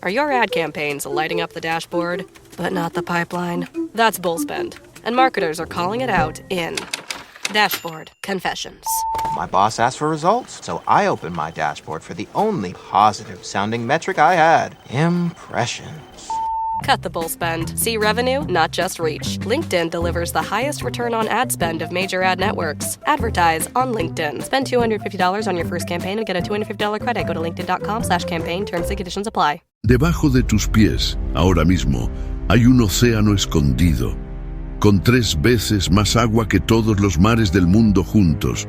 Are your ad campaigns lighting up the dashboard, but not the pipeline? That's Bullspend, and marketers are calling it out in Dashboard Confessions. My boss asked for results, so I opened my dashboard for the only positive-sounding metric I had: impressions. Cut the bull spend. See revenue, not just reach. LinkedIn delivers the highest return on ad spend of major ad networks. Advertise on LinkedIn. Spend $250 on your first campaign and get a $250 credit. Go to linkedin.com/campaign. Terms and conditions apply. Debajo de tus pies, ahora mismo, hay un océano escondido, con 3 veces más agua que todos los mares del mundo juntos.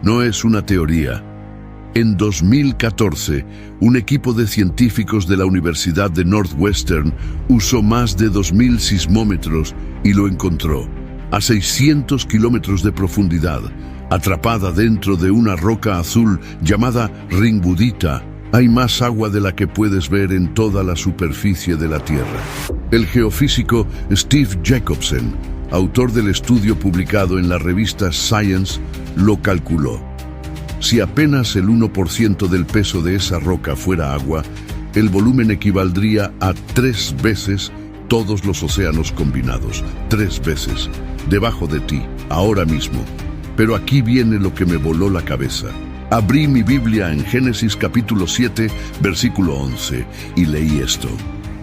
No es una teoría. En 2014, un equipo de científicos de la Universidad de Northwestern usó más de 2.000 sismómetros y lo encontró, a 600 kilómetros de profundidad, atrapada dentro de una roca azul llamada Ringbudita. Hay más agua de la que puedes ver en toda la superficie de la Tierra. El geofísico Steve Jacobsen, autor del estudio publicado en la revista Science, lo calculó. Si apenas el 1% del peso de esa roca fuera agua, el volumen equivaldría a 3 veces todos los océanos combinados. 3 veces. Debajo de ti, ahora mismo. Pero aquí viene lo que me voló la cabeza. Abrí mi Biblia en Génesis capítulo 7, versículo 11, y leí esto.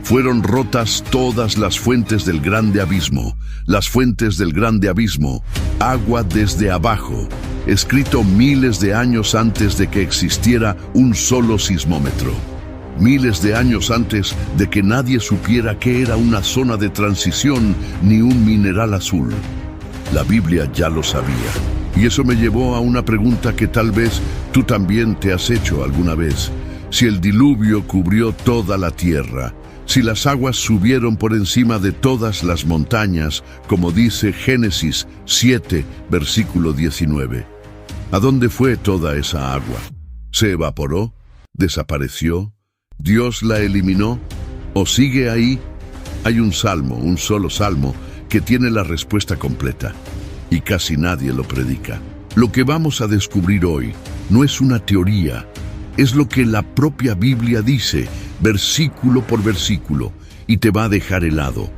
Fueron rotas todas las fuentes del grande abismo, las fuentes del grande abismo, agua desde abajo, escrito miles de años antes de que existiera un solo sismómetro. Miles de años antes de que nadie supiera qué era una zona de transición ni un mineral azul. La Biblia ya lo sabía. Y eso me llevó a una pregunta que tal vez tú también te has hecho alguna vez. Si el diluvio cubrió toda la tierra, si las aguas subieron por encima de todas las montañas, como dice Génesis 7, versículo 19, ¿a dónde fue toda esa agua? ¿Se evaporó? ¿Desapareció? ¿Dios la eliminó? ¿O sigue ahí? Hay un solo salmo, que tiene la respuesta completa, y casi nadie lo predica. Lo que vamos a descubrir hoy no es una teoría, es lo que la propia Biblia dice, versículo por versículo, y te va a dejar helado.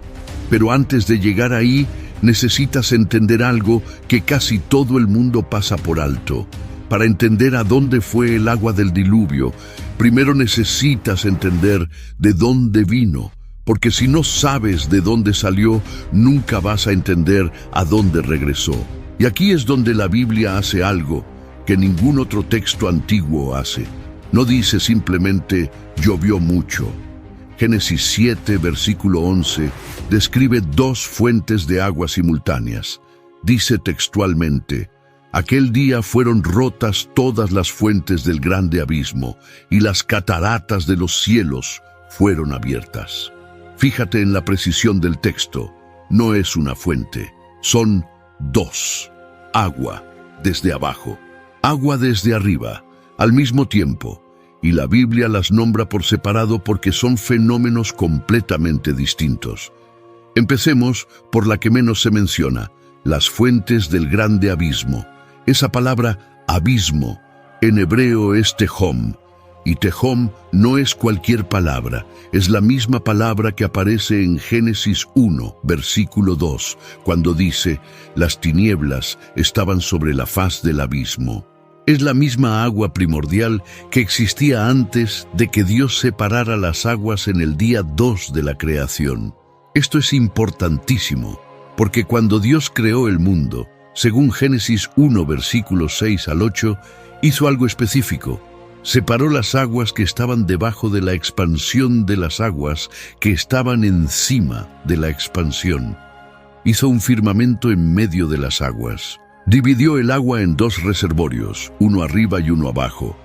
Pero antes de llegar ahí, necesitas entender algo que casi todo el mundo pasa por alto. Para entender a dónde fue el agua del diluvio, primero necesitas entender de dónde vino, porque si no sabes de dónde salió, nunca vas a entender a dónde regresó. Y aquí es donde la Biblia hace algo que ningún otro texto antiguo hace. No dice simplemente llovió mucho. Génesis 7, versículo 11, describe 2 fuentes de agua simultáneas. Dice textualmente, aquel día fueron rotas todas las fuentes del grande abismo, y las cataratas de los cielos fueron abiertas. Fíjate en la precisión del texto. No es una fuente, son 2. Agua desde abajo, agua desde arriba, al mismo tiempo. Y la Biblia las nombra por separado porque son fenómenos completamente distintos. Empecemos por la que menos se menciona, las fuentes del grande abismo. Esa palabra abismo en hebreo es tehom, y tehom no es cualquier palabra, es la misma palabra que aparece en Génesis 1, versículo 2, cuando dice, las tinieblas estaban sobre la faz del abismo. Es la misma agua primordial que existía antes de que Dios separara las aguas en el día 2 de la creación. Esto es importantísimo, porque cuando Dios creó el mundo, según Génesis 1, versículos 6 al 8, hizo algo específico. Separó las aguas que estaban debajo de la expansión de las aguas que estaban encima de la expansión. Hizo un firmamento en medio de las aguas. Dividió el agua en 2 reservorios, uno arriba y uno abajo.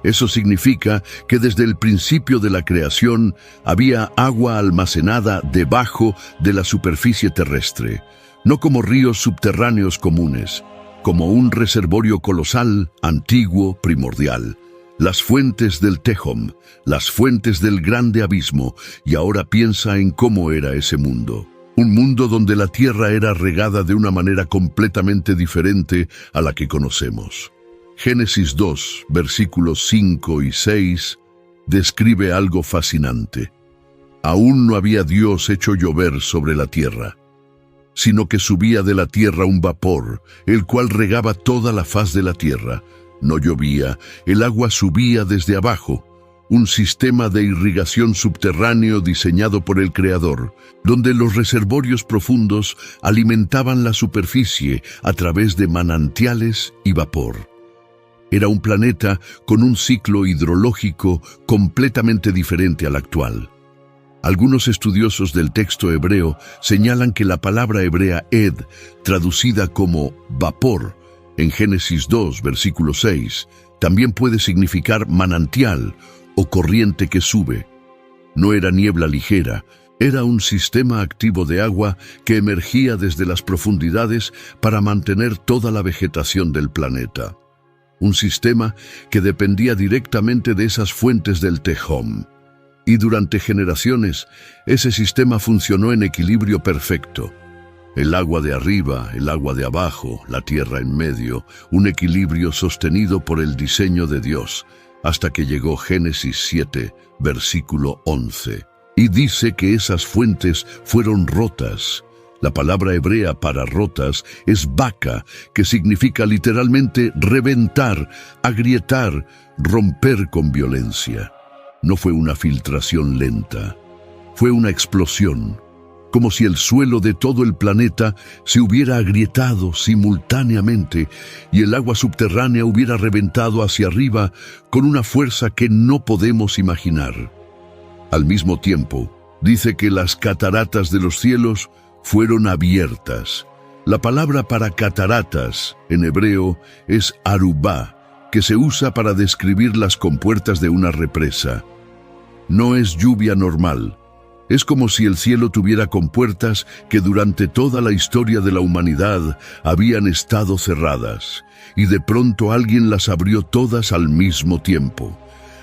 Eso significa que desde el principio de la creación había agua almacenada debajo de la superficie terrestre, no como ríos subterráneos comunes, como un reservorio colosal, antiguo, primordial. Las fuentes del Tehom, las fuentes del grande abismo, y ahora piensa en cómo era ese mundo. Un mundo donde la tierra era regada de una manera completamente diferente a la que conocemos. Génesis 2, versículos 5 y 6, describe algo fascinante. Aún no había Dios hecho llover sobre la tierra, sino que subía de la tierra un vapor, el cual regaba toda la faz de la tierra. No llovía, el agua subía desde abajo, un sistema de irrigación subterráneo diseñado por el Creador, donde los reservorios profundos alimentaban la superficie a través de manantiales y vapor. Era un planeta con un ciclo hidrológico completamente diferente al actual. Algunos estudiosos del texto hebreo señalan que la palabra hebrea ed, traducida como vapor, en Génesis 2, versículo 6, también puede significar manantial o corriente que sube. No era niebla ligera, era un sistema activo de agua que emergía desde las profundidades para mantener toda la vegetación del planeta. Un sistema que dependía directamente de esas fuentes del Tehom. Y durante generaciones, ese sistema funcionó en equilibrio perfecto. El agua de arriba, el agua de abajo, la tierra en medio, un equilibrio sostenido por el diseño de Dios, hasta que llegó Génesis 7, versículo 11. Y dice que esas fuentes fueron rotas. La palabra hebrea para rotas es baka, que significa literalmente reventar, agrietar, romper con violencia. No fue una filtración lenta, fue una explosión, como si el suelo de todo el planeta se hubiera agrietado simultáneamente y el agua subterránea hubiera reventado hacia arriba con una fuerza que no podemos imaginar. Al mismo tiempo, dice que las cataratas de los cielos fueron abiertas. La palabra para cataratas en hebreo es arubá, que se usa para describir las compuertas de una represa. No es lluvia normal. Es como si el cielo tuviera compuertas que durante toda la historia de la humanidad habían estado cerradas, y de pronto alguien las abrió todas al mismo tiempo.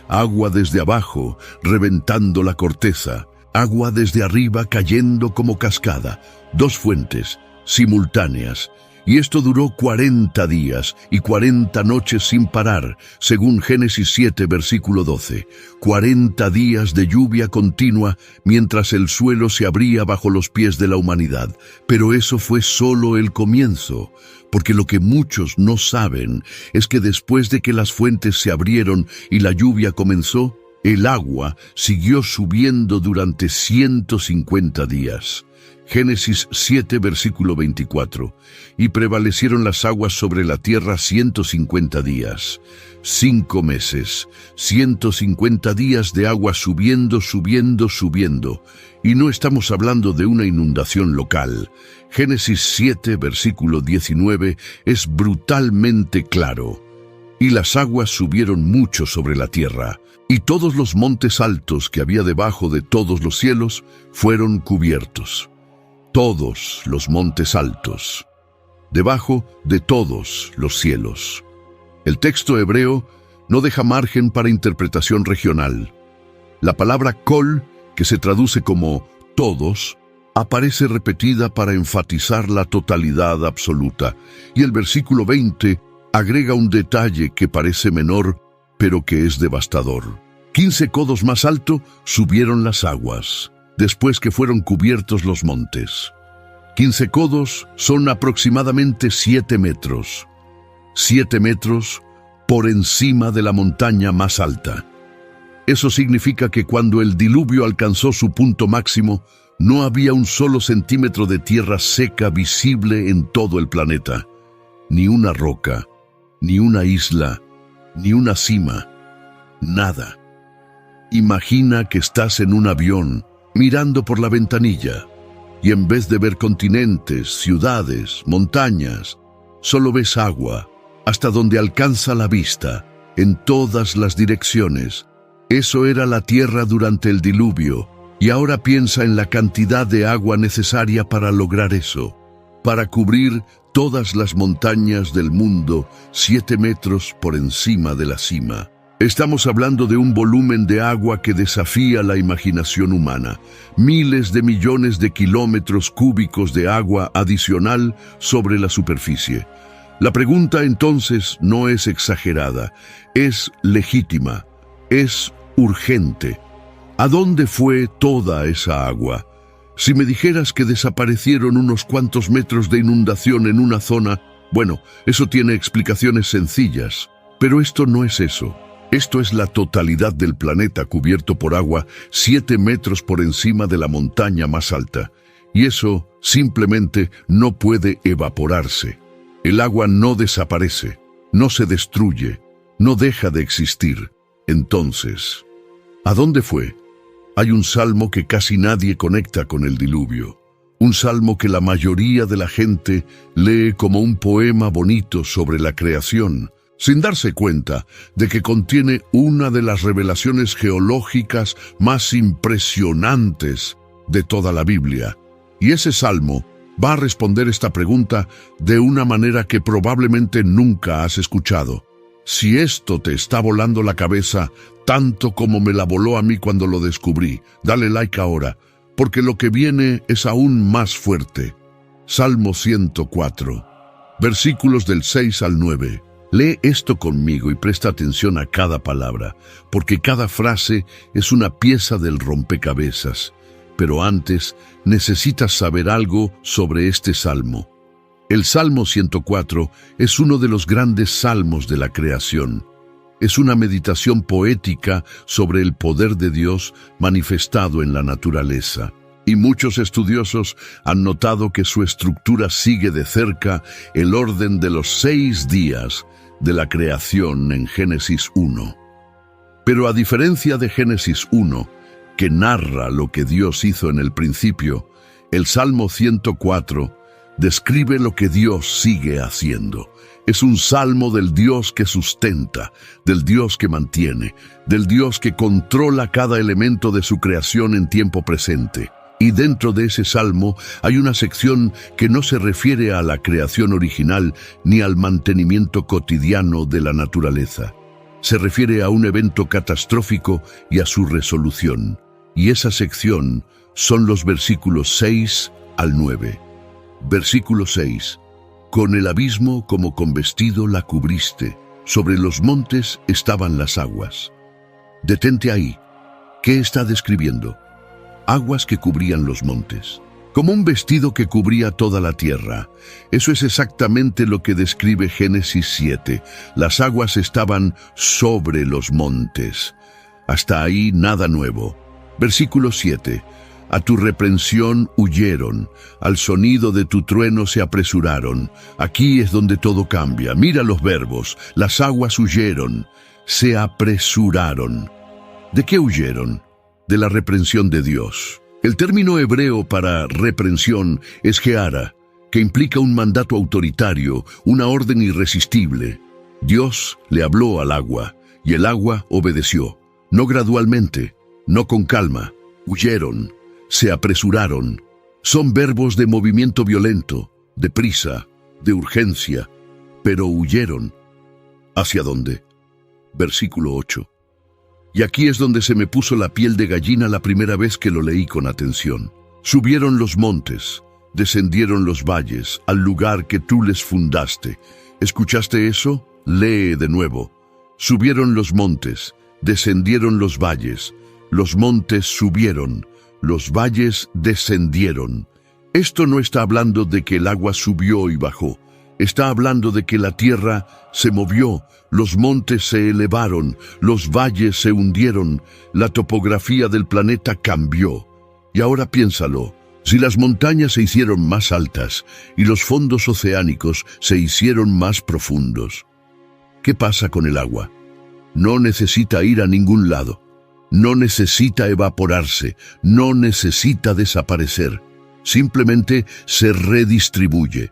Agua desde abajo, reventando la corteza, agua desde arriba cayendo como cascada, dos fuentes simultáneas. Y esto duró 40 días y 40 noches sin parar, según Génesis 7, versículo 12. 40 días de lluvia continua mientras el suelo se abría bajo los pies de la humanidad. Pero eso fue solo el comienzo, porque lo que muchos no saben es que después de que las fuentes se abrieron y la lluvia comenzó, el agua siguió subiendo durante 150 días. Génesis 7, versículo 24. Y prevalecieron las aguas sobre la tierra 150 días. 5 meses, 150 días de agua subiendo, subiendo, subiendo. Y no estamos hablando de una inundación local. Génesis 7, versículo 19, es brutalmente claro. Y las aguas subieron mucho sobre la tierra, y todos los montes altos que había debajo de todos los cielos fueron cubiertos. Todos los montes altos, debajo de todos los cielos. El texto hebreo no deja margen para interpretación regional. La palabra kol, que se traduce como todos, aparece repetida para enfatizar la totalidad absoluta, y el versículo 20 agrega un detalle que parece menor, pero que es devastador. 15 codos más alto subieron las aguas, después que fueron cubiertos los montes. 15 codos son aproximadamente 7 metros. 7 metros por encima de la montaña más alta. Eso significa que cuando el diluvio alcanzó su punto máximo, no había un solo centímetro de tierra seca visible en todo el planeta. Ni una roca, ni una isla, ni una cima. Nada. Imagina que estás en un avión, mirando por la ventanilla, y en vez de ver continentes, ciudades, montañas, solo ves agua, hasta donde alcanza la vista, en todas las direcciones. Eso era la tierra durante el diluvio, y ahora piensa en la cantidad de agua necesaria para lograr eso, para cubrir todas las montañas del mundo 7 metros por encima de la cima. Estamos hablando de un volumen de agua que desafía la imaginación humana. Miles de millones de kilómetros cúbicos de agua adicional sobre la superficie. La pregunta entonces no es exagerada, es legítima, es urgente. ¿A dónde fue toda esa agua? Si me dijeras que desaparecieron unos cuantos metros de inundación en una zona, bueno, eso tiene explicaciones sencillas. Pero esto no es eso. Esto es la totalidad del planeta cubierto por agua 7 metros por encima de la montaña más alta. Y eso simplemente no puede evaporarse. El agua no desaparece, no se destruye, no deja de existir. Entonces, ¿a dónde fue? Hay un salmo que casi nadie conecta con el diluvio. Un salmo que la mayoría de la gente lee como un poema bonito sobre la creación, sin darse cuenta de que contiene una de las revelaciones geológicas más impresionantes de toda la Biblia. Y ese salmo va a responder esta pregunta de una manera que probablemente nunca has escuchado. Si esto te está volando la cabeza tanto como me la voló a mí cuando lo descubrí, dale like ahora, porque lo que viene es aún más fuerte. Salmo 104, versículos del 6 al 9. Lee esto conmigo y presta atención a cada palabra, porque cada frase es una pieza del rompecabezas. Pero antes, necesitas saber algo sobre este salmo. El Salmo 104 es uno de los grandes salmos de la creación. Es una meditación poética sobre el poder de Dios manifestado en la naturaleza. Y muchos estudiosos han notado que su estructura sigue de cerca el orden de los 6 días de la creación en Génesis 1. Pero a diferencia de Génesis 1, que narra lo que Dios hizo en el principio, el Salmo 104 describe lo que Dios sigue haciendo. Es un salmo del Dios que sustenta, del Dios que mantiene, del Dios que controla cada elemento de su creación en tiempo presente. Y dentro de ese salmo hay una sección que no se refiere a la creación original ni al mantenimiento cotidiano de la naturaleza. Se refiere a un evento catastrófico y a su resolución. Y esa sección son los versículos 6 al 9. Versículo 6. Con el abismo como con vestido la cubriste, sobre los montes estaban las aguas. Detente ahí. ¿Qué está describiendo? Aguas que cubrían los montes, como un vestido que cubría toda la tierra. Eso es exactamente lo que describe Génesis 7. Las aguas estaban sobre los montes. Hasta ahí nada nuevo. Versículo 7. A tu reprensión huyeron, al sonido de tu trueno se apresuraron. Aquí es donde todo cambia. Mira los verbos. Las aguas huyeron, se apresuraron. ¿De qué huyeron? De la reprensión de Dios. El término hebreo para reprensión es geara, que implica un mandato autoritario, una orden irresistible. Dios le habló al agua, y el agua obedeció. No gradualmente, no con calma. Huyeron, se apresuraron. Son verbos de movimiento violento, de prisa, de urgencia, pero huyeron. ¿Hacia dónde? Versículo 8. Y aquí es donde se me puso la piel de gallina la primera vez que lo leí con atención. Subieron los montes, descendieron los valles, al lugar que tú les fundaste. ¿Escuchaste eso? Lee de nuevo. Subieron los montes, descendieron los valles. Los montes subieron, los valles descendieron. Esto no está hablando de que el agua subió y bajó. Está hablando de que la tierra se movió, los montes se elevaron, los valles se hundieron, la topografía del planeta cambió. Y ahora piénsalo, si las montañas se hicieron más altas y los fondos oceánicos se hicieron más profundos, ¿qué pasa con el agua? No necesita ir a ningún lado, no necesita evaporarse, no necesita desaparecer, simplemente se redistribuye.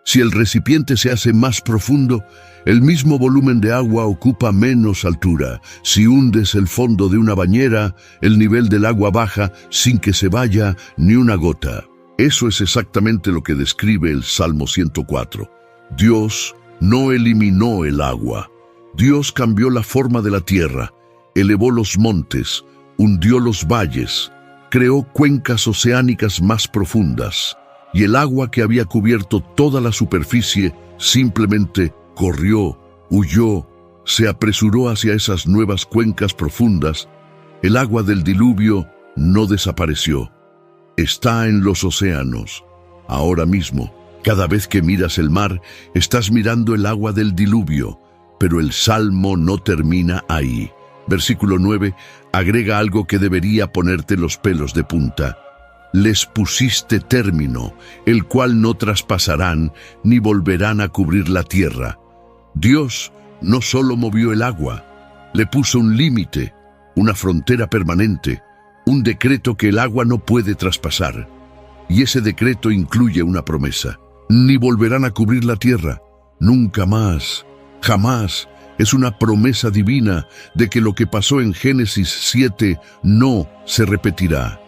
Si el recipiente se hace más profundo, el mismo volumen de agua ocupa menos altura. Si hundes el fondo de una bañera, el nivel del agua baja sin que se vaya ni una gota. Eso es exactamente lo que describe el Salmo 104. Dios no eliminó el agua. Dios cambió la forma de la tierra, elevó los montes, hundió los valles, creó cuencas oceánicas más profundas. Y el agua que había cubierto toda la superficie simplemente corrió, huyó, se apresuró hacia esas nuevas cuencas profundas El agua del diluvio no desapareció. Está en los océanos. Ahora mismo, cada vez que miras el mar, estás mirando el agua del diluvio, pero el salmo no termina ahí. Versículo 9 agrega algo que debería ponerte los pelos de punta. Les pusiste término, el cual no traspasarán ni volverán a cubrir la tierra. Dios no solo movió el agua, le puso un límite, una frontera permanente, un decreto que el agua no puede traspasar. Y ese decreto incluye una promesa. Ni volverán a cubrir la tierra, nunca más, jamás. Es una promesa divina de que lo que pasó en Génesis 7 no se repetirá.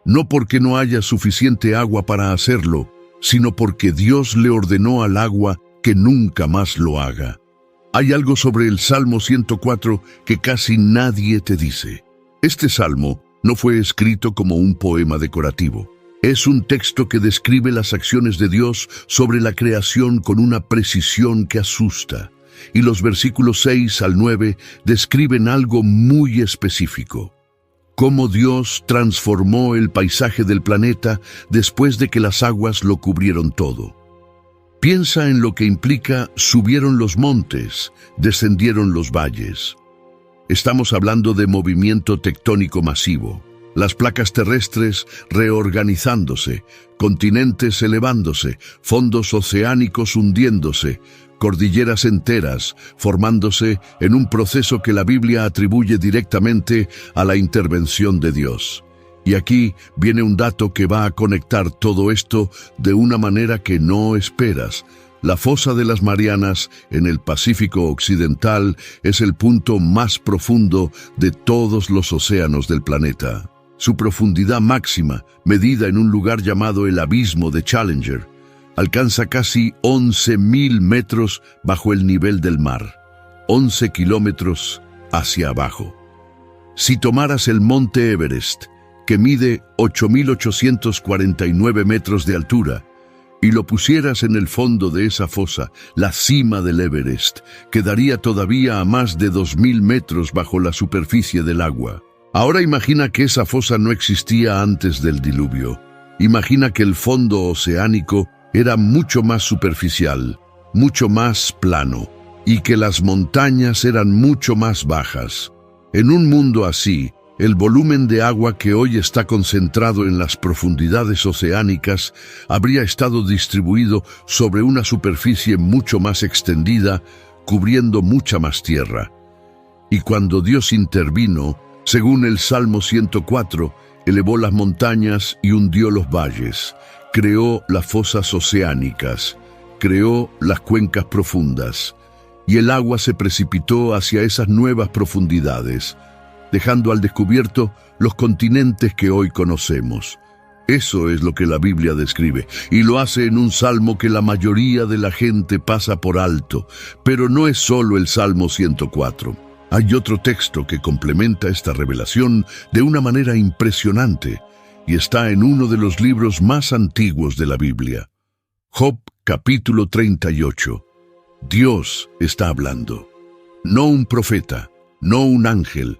No porque no haya suficiente agua para hacerlo, sino porque Dios le ordenó al agua que nunca más lo haga. Hay algo sobre el Salmo 104 que casi nadie te dice. Este salmo no fue escrito como un poema decorativo. Es un texto que describe las acciones de Dios sobre la creación con una precisión que asusta. Y los versículos 6 al 9 describen algo muy específico. Cómo Dios transformó el paisaje del planeta después de que las aguas lo cubrieron todo. Piensa en lo que implica subieron los montes, descendieron los valles. Estamos hablando de movimiento tectónico masivo. Las placas terrestres reorganizándose, continentes elevándose, fondos oceánicos hundiéndose, cordilleras enteras formándose en un proceso que la Biblia atribuye directamente a la intervención de Dios. Y aquí viene un dato que va a conectar todo esto de una manera que no esperas. La fosa de las Marianas en el Pacífico Occidental es el punto más profundo de todos los océanos del planeta. Su profundidad máxima, medida en un lugar llamado el Abismo de Challenger, alcanza casi 11.000 metros bajo el nivel del mar, 11 kilómetros hacia abajo. Si tomaras el monte Everest, que mide 8.849 metros de altura, y lo pusieras en el fondo de esa fosa, la cima del Everest, quedaría todavía a más de 2.000 metros bajo la superficie del agua. Ahora imagina que esa fosa no existía antes del diluvio. Imagina que el fondo oceánico era mucho más superficial, mucho más plano, y que las montañas eran mucho más bajas. En un mundo así, el volumen de agua que hoy está concentrado en las profundidades oceánicas habría estado distribuido sobre una superficie mucho más extendida, cubriendo mucha más tierra. Y cuando Dios intervino, según el Salmo 104, elevó las montañas y hundió los valles, creó las fosas oceánicas, creó las cuencas profundas, y el agua se precipitó hacia esas nuevas profundidades, dejando al descubierto los continentes que hoy conocemos. Eso es lo que la Biblia describe, y lo hace en un salmo que la mayoría de la gente pasa por alto, pero no es solo el Salmo 104. Hay otro texto que complementa esta revelación de una manera impresionante, y está en uno de los libros más antiguos de la Biblia. Job, capítulo 38. Dios está hablando. No un profeta, no un ángel.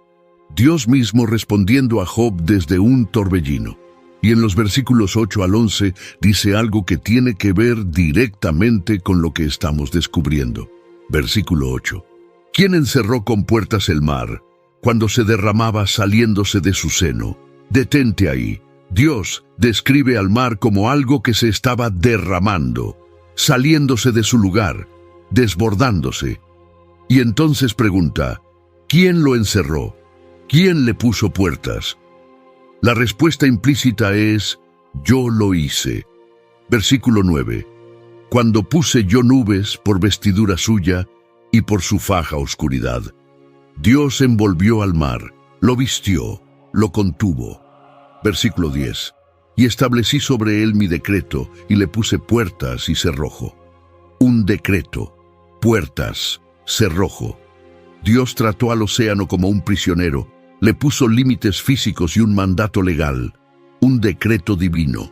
Dios mismo respondiendo a Job desde un torbellino. Y en los versículos 8 al 11 dice algo que tiene que ver directamente con lo que estamos descubriendo. Versículo 8. ¿Quién encerró con puertas el mar cuando se derramaba saliéndose de su seno? Detente ahí. Dios describe al mar como algo que se estaba derramando, saliéndose de su lugar, desbordándose. Y entonces pregunta, ¿quién lo encerró? ¿Quién le puso puertas? La respuesta implícita es, yo lo hice. Versículo 9. Cuando puse yo nubes por vestidura suya y por su faja oscuridad. Dios envolvió al mar, lo vistió, lo contuvo. Versículo 10. Y establecí sobre él mi decreto y le puse puertas y cerrojo. Un decreto, puertas, cerrojo. Dios trató al océano como un prisionero, le puso límites físicos y un mandato legal, un decreto divino.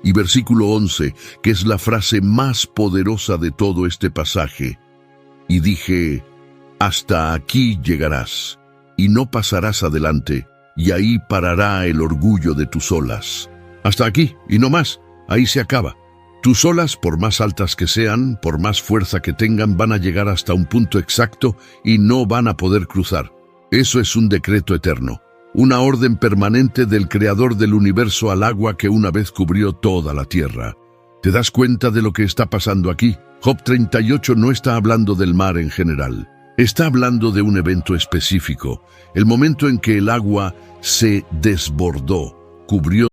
Y versículo 11, que es la frase más poderosa de todo este pasaje. Y dije, hasta aquí llegarás, y no pasarás adelante, y ahí parará el orgullo de tus olas. Hasta aquí, y no más, ahí se acaba. Tus olas, por más altas que sean, por más fuerza que tengan, van a llegar hasta un punto exacto y no van a poder cruzar. Eso es un decreto eterno, una orden permanente del Creador del universo al agua que una vez cubrió toda la tierra. ¿Te das cuenta de lo que está pasando aquí? Job 38 no está hablando del mar en general. Está hablando de un evento específico, el momento en que el agua se desbordó, cubrió.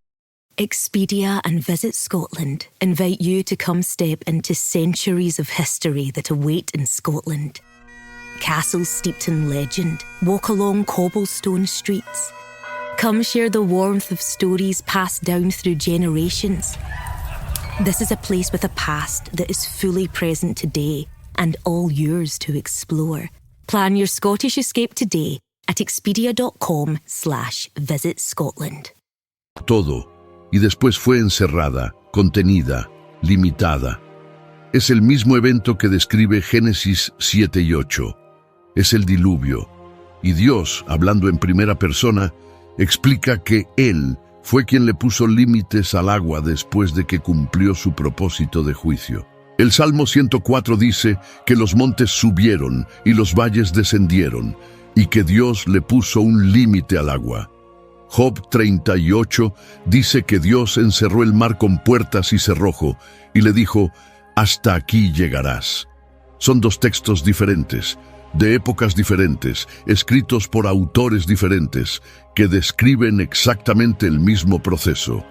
Expedia and Visit Scotland invite you to come step into centuries of history that await in Scotland. Castles steeped in legend walk along cobblestone streets. Come share the warmth of stories passed down through generations. This is a place with a past that is fully present today and all yours to explore. Plan your Scottish escape today at expedia.com/Visit Scotland. Todo, y después fue encerrada, contenida, limitada. Es el mismo evento que describe Génesis 7 y 8. Es el diluvio, y Dios, hablando en primera persona, explica que Él fue quien le puso límites al agua después de que cumplió su propósito de juicio. El Salmo 104 dice que los montes subieron y los valles descendieron, y que Dios le puso un límite al agua. Job 38 dice que Dios encerró el mar con puertas y cerrojo, y le dijo, «Hasta aquí llegarás». Son dos textos diferentes, de épocas diferentes, escritos por autores diferentes, que describen exactamente el mismo proceso.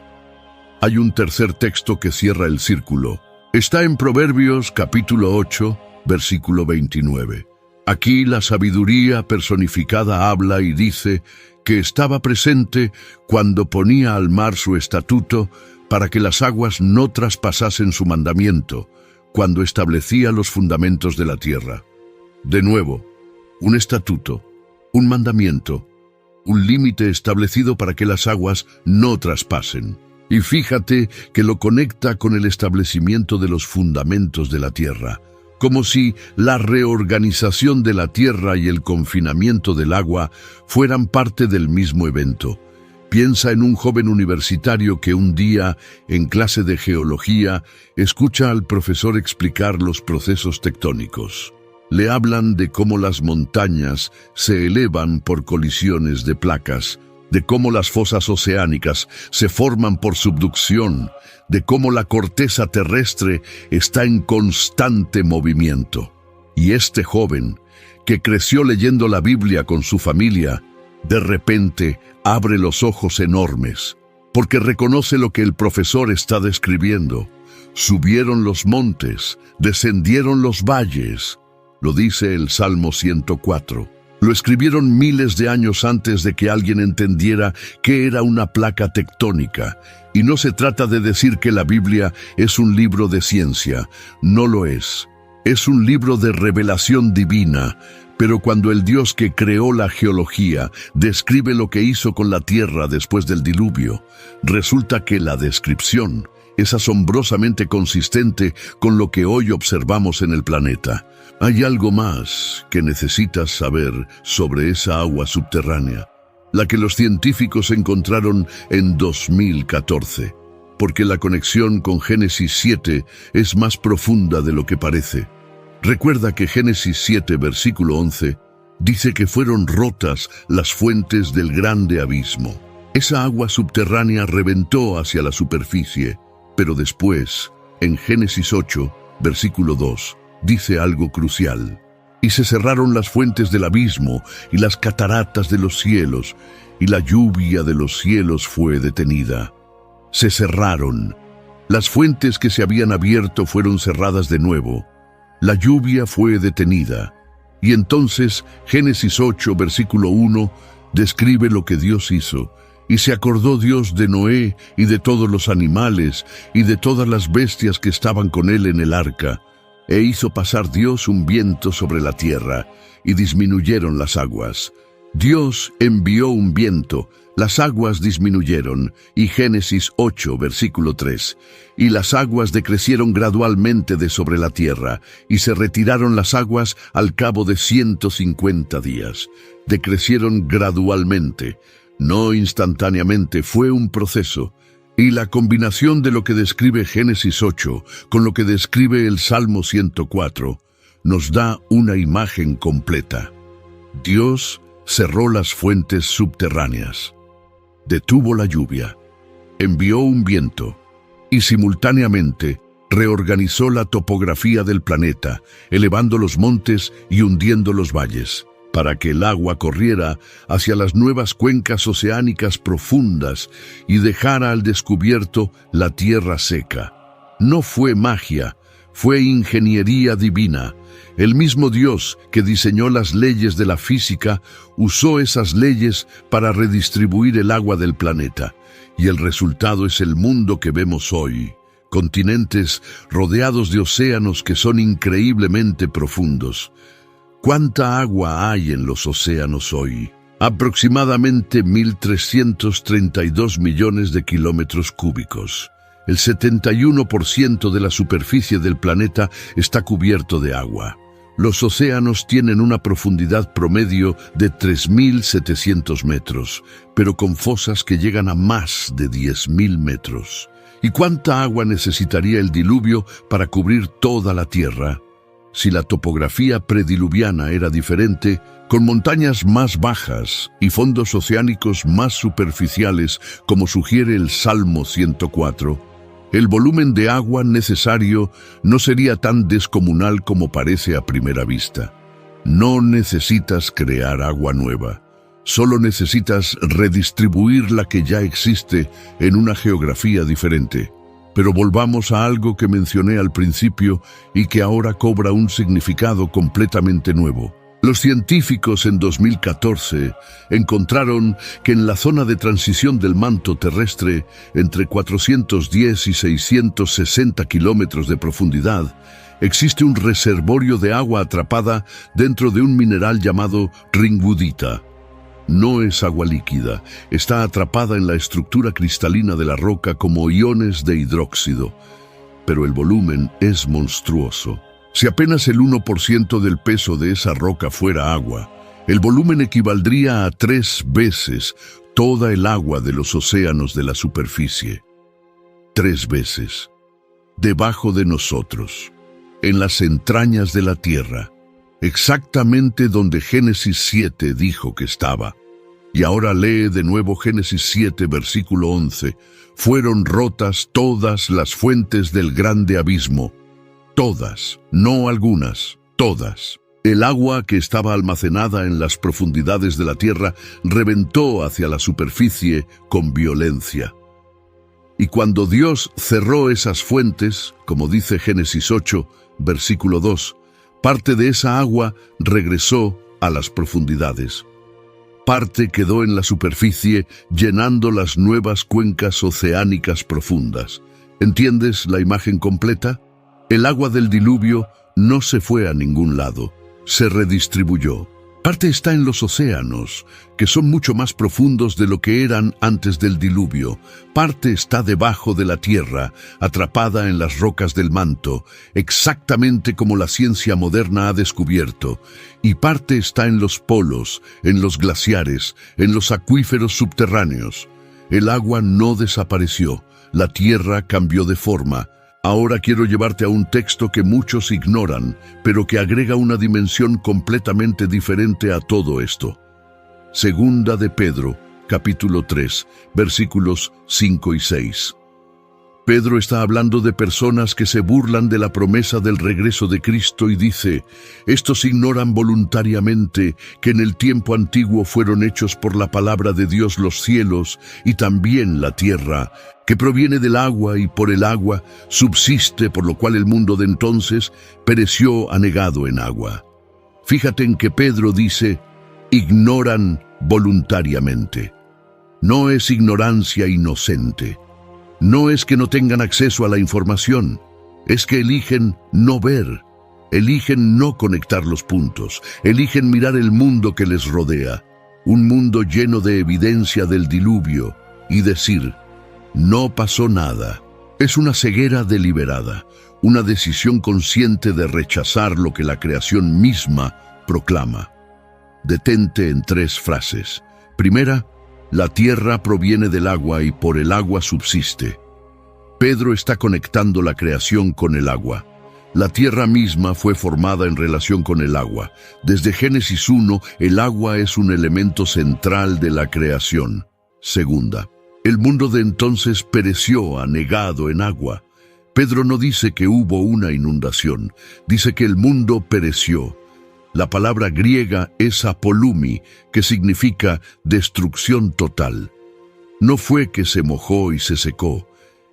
Hay un tercer texto que cierra el círculo. Está en Proverbios capítulo 8, versículo 29. Aquí la sabiduría personificada habla y dice que estaba presente cuando ponía al mar su estatuto para que las aguas no traspasasen su mandamiento, cuando establecía los fundamentos de la tierra. De nuevo, un estatuto, un mandamiento, un límite establecido para que las aguas no traspasen. Y fíjate que lo conecta con el establecimiento de los fundamentos de la tierra, como si la reorganización de la tierra y el confinamiento del agua fueran parte del mismo evento. Piensa en un joven universitario que un día, en clase de geología, escucha al profesor explicar los procesos tectónicos. Le hablan de cómo las montañas se elevan por colisiones de placas, de cómo las fosas oceánicas se forman por subducción, de cómo la corteza terrestre está en constante movimiento. Y este joven, que creció leyendo la Biblia con su familia, de repente abre los ojos enormes, porque reconoce lo que el profesor está describiendo. Subieron los montes, descendieron los valles. Lo dice el Salmo 104. Lo escribieron miles de años antes de que alguien entendiera qué era una placa tectónica. Y no se trata de decir que la Biblia es un libro de ciencia. No lo es. Es un libro de revelación divina. Pero cuando el Dios que creó la geología describe lo que hizo con la tierra después del diluvio, resulta que la descripción es asombrosamente consistente con lo que hoy observamos en el planeta. Hay algo más que necesitas saber sobre esa agua subterránea, la que los científicos encontraron en 2014, porque la conexión con Génesis 7 es más profunda de lo que parece. Recuerda que Génesis 7, versículo 11, dice que fueron rotas las fuentes del grande abismo. Esa agua subterránea reventó hacia la superficie, pero después, en Génesis 8, versículo 2, dice algo crucial. Y se cerraron las fuentes del abismo y las cataratas de los cielos, y la lluvia de los cielos fue detenida. Se cerraron. Las fuentes que se habían abierto fueron cerradas de nuevo. La lluvia fue detenida. Y entonces Génesis 8, versículo 1, describe lo que Dios hizo. Y se acordó Dios de Noé y de todos los animales y de todas las bestias que estaban con él en el arca. E hizo pasar Dios un viento sobre la tierra, y disminuyeron las aguas. Dios envió un viento, las aguas disminuyeron, y Génesis 8, versículo 3. Y las aguas decrecieron gradualmente de sobre la tierra, y se retiraron las aguas al cabo de 150 días. Decrecieron gradualmente. No instantáneamente, fue un proceso. Y la combinación de lo que describe Génesis 8 con lo que describe el Salmo 104 nos da una imagen completa. Dios cerró las fuentes subterráneas, detuvo la lluvia, envió un viento y simultáneamente reorganizó la topografía del planeta, elevando los montes y hundiendo los valles, para que el agua corriera hacia las nuevas cuencas oceánicas profundas y dejara al descubierto la tierra seca. No fue magia, fue ingeniería divina. El mismo Dios que diseñó las leyes de la física usó esas leyes para redistribuir el agua del planeta, y el resultado es el mundo que vemos hoy. Continentes rodeados de océanos que son increíblemente profundos. ¿Cuánta agua hay en los océanos hoy? Aproximadamente 1.332 millones de kilómetros cúbicos. El 71% de la superficie del planeta está cubierto de agua. Los océanos tienen una profundidad promedio de 3.700 metros, pero con fosas que llegan a más de 10.000 metros. ¿Y cuánta agua necesitaría el diluvio para cubrir toda la Tierra? Si la topografía prediluviana era diferente, con montañas más bajas y fondos oceánicos más superficiales, como sugiere el Salmo 104, el volumen de agua necesario no sería tan descomunal como parece a primera vista. No necesitas crear agua nueva. Solo necesitas redistribuir la que ya existe en una geografía diferente. Pero volvamos a algo que mencioné al principio y que ahora cobra un significado completamente nuevo. Los científicos en 2014 encontraron que en la zona de transición del manto terrestre, entre 410 y 660 kilómetros de profundidad, existe un reservorio de agua atrapada dentro de un mineral llamado ringwoodita. No es agua líquida, está atrapada en la estructura cristalina de la roca como iones de hidróxido, pero el volumen es monstruoso. Si apenas el 1% del peso de esa roca fuera agua, el volumen equivaldría a 3 veces toda el agua de los océanos de la superficie. 3 veces. Debajo de nosotros, en las entrañas de la tierra, exactamente donde Génesis 7 dijo que estaba. Y ahora lee de nuevo Génesis 7, versículo 11. Fueron rotas todas las fuentes del grande abismo. Todas, no algunas, todas. El agua que estaba almacenada en las profundidades de la tierra reventó hacia la superficie con violencia. Y cuando Dios cerró esas fuentes, como dice Génesis 8, versículo 2, parte de esa agua regresó a las profundidades. Parte quedó en la superficie, llenando las nuevas cuencas oceánicas profundas. ¿Entiendes la imagen completa? El agua del diluvio no se fue a ningún lado, se redistribuyó. Parte está en los océanos, que son mucho más profundos de lo que eran antes del diluvio. Parte está debajo de la tierra, atrapada en las rocas del manto, exactamente como la ciencia moderna ha descubierto. Y parte está en los polos, en los glaciares, en los acuíferos subterráneos. El agua no desapareció, la tierra cambió de forma. Ahora quiero llevarte a un texto que muchos ignoran, pero que agrega una dimensión completamente diferente a todo esto. Segunda de Pedro, capítulo 3, versículos 5 y 6. Pedro está hablando de personas que se burlan de la promesa del regreso de Cristo y dice: estos ignoran voluntariamente que en el tiempo antiguo fueron hechos por la palabra de Dios los cielos y también la tierra, que proviene del agua y por el agua subsiste, por lo cual el mundo de entonces pereció anegado en agua. Fíjate en que Pedro dice: ignoran voluntariamente. No es ignorancia inocente. No es que no tengan acceso a la información, es que eligen no ver, eligen no conectar los puntos, eligen mirar el mundo que les rodea, un mundo lleno de evidencia del diluvio, y decir: no pasó nada. Es una ceguera deliberada, una decisión consciente de rechazar lo que la creación misma proclama. Detente en 3 frases. Primera, La tierra proviene del agua y por el agua subsiste. Pedro está conectando la creación con el agua. La tierra misma fue formada en relación con el agua. Desde Génesis 1, el agua es un elemento central de la creación. Segunda, el mundo de entonces pereció anegado en agua. Pedro no dice que hubo una inundación, dice que el mundo pereció. La palabra griega es apolumi, que significa destrucción total. No fue que se mojó y se secó.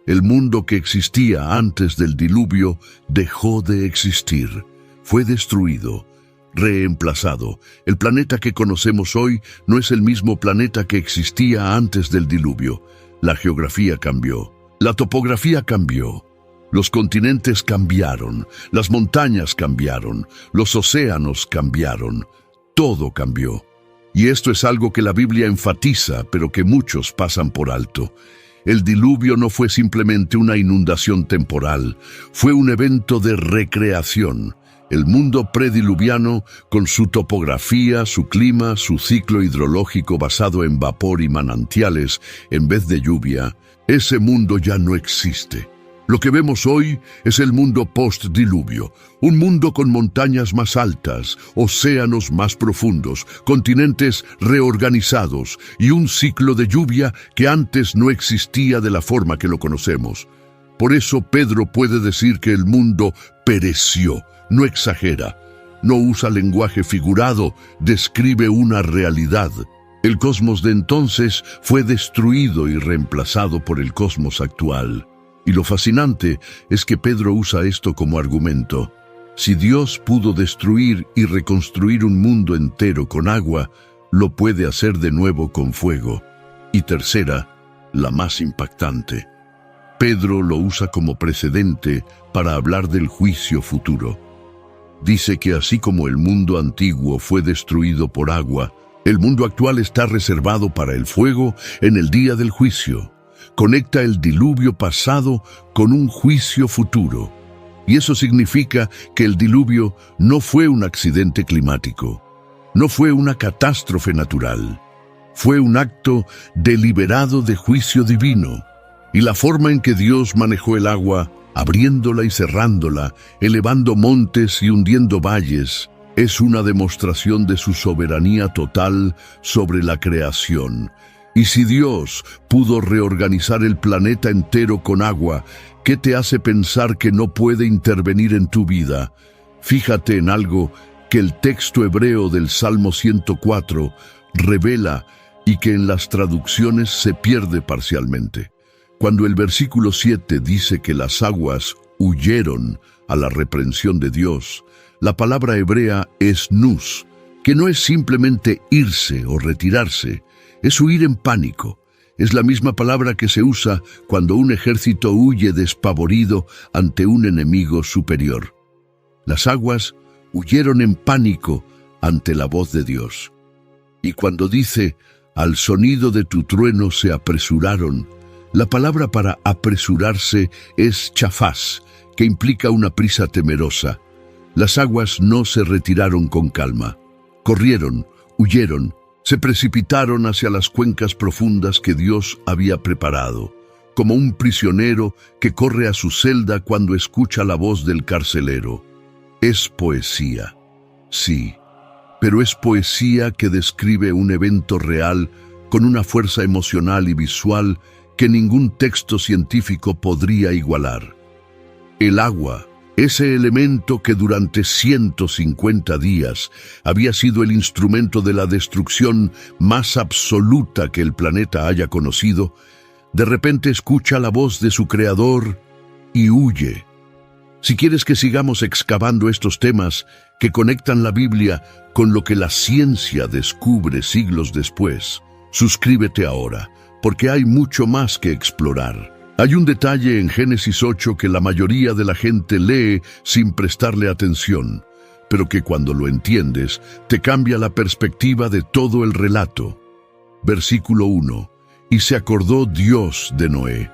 El mundo que existía antes del diluvio dejó de existir. Fue destruido, reemplazado. El planeta que conocemos hoy no es el mismo planeta que existía antes del diluvio. La geografía cambió. La topografía cambió. Los continentes cambiaron. Las montañas cambiaron. Los océanos cambiaron. Todo cambió. Y esto es algo que la Biblia enfatiza, pero que muchos pasan por alto. El diluvio no fue simplemente una inundación temporal, fue un evento de recreación. El mundo prediluviano, con su topografía, su clima, su ciclo hidrológico basado en vapor y manantiales en vez de lluvia, ese mundo ya no existe. Lo que vemos hoy es el mundo post-diluvio, un mundo con montañas más altas, océanos más profundos, continentes reorganizados y un ciclo de lluvia que antes no existía de la forma que lo conocemos. Por eso Pedro puede decir que el mundo pereció, no exagera, no usa lenguaje figurado, describe una realidad. El cosmos de entonces fue destruido y reemplazado por el cosmos actual. Y lo fascinante es que Pedro usa esto como argumento. Si Dios pudo destruir y reconstruir un mundo entero con agua, lo puede hacer de nuevo con fuego. Y tercera, la más impactante. Pedro lo usa como precedente para hablar del juicio futuro. Dice que así como el mundo antiguo fue destruido por agua, el mundo actual está reservado para el fuego en el día del juicio. Conecta el diluvio pasado con un juicio futuro. Y eso significa que el diluvio no fue un accidente climático, no fue una catástrofe natural, fue un acto deliberado de juicio divino. Y la forma en que Dios manejó el agua, abriéndola y cerrándola, elevando montes y hundiendo valles, es una demostración de su soberanía total sobre la creación. Y si Dios pudo reorganizar el planeta entero con agua, ¿qué te hace pensar que no puede intervenir en tu vida? Fíjate en algo que el texto hebreo del Salmo 104 revela y que en las traducciones se pierde parcialmente. Cuando el versículo 7 dice que las aguas huyeron a la reprensión de Dios, la palabra hebrea es nus, que no es simplemente irse o retirarse, es huir en pánico. Es la misma palabra que se usa cuando un ejército huye despavorido ante un enemigo superior. Las aguas huyeron en pánico ante la voz de Dios. Y cuando dice, al sonido de tu trueno se apresuraron, la palabra para apresurarse es chafaz, que implica una prisa temerosa. Las aguas no se retiraron con calma. Corrieron, huyeron, se precipitaron hacia las cuencas profundas que Dios había preparado, como un prisionero que corre a su celda cuando escucha la voz del carcelero. Es poesía, sí, pero es poesía que describe un evento real con una fuerza emocional y visual que ningún texto científico podría igualar. El agua, ese elemento que durante 150 días había sido el instrumento de la destrucción más absoluta que el planeta haya conocido, de repente escucha la voz de su creador y huye. Si quieres que sigamos excavando estos temas que conectan la Biblia con lo que la ciencia descubre siglos después, suscríbete ahora, porque hay mucho más que explorar. Hay un detalle en Génesis 8 que la mayoría de la gente lee sin prestarle atención, pero que cuando lo entiendes, te cambia la perspectiva de todo el relato. Versículo 1. Y se acordó Dios de Noé.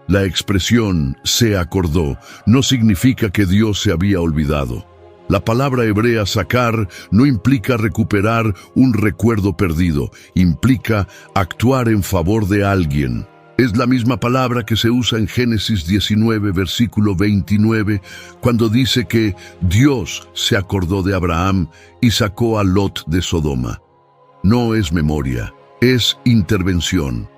La expresión «se acordó» no significa que Dios se había olvidado. La palabra hebrea sacar no implica recuperar un recuerdo perdido, implica actuar en favor de alguien. Es la misma palabra que se usa en Génesis 19, versículo 29, cuando dice que Dios se acordó de Abraham y sacó a Lot de Sodoma. No es memoria, es intervención.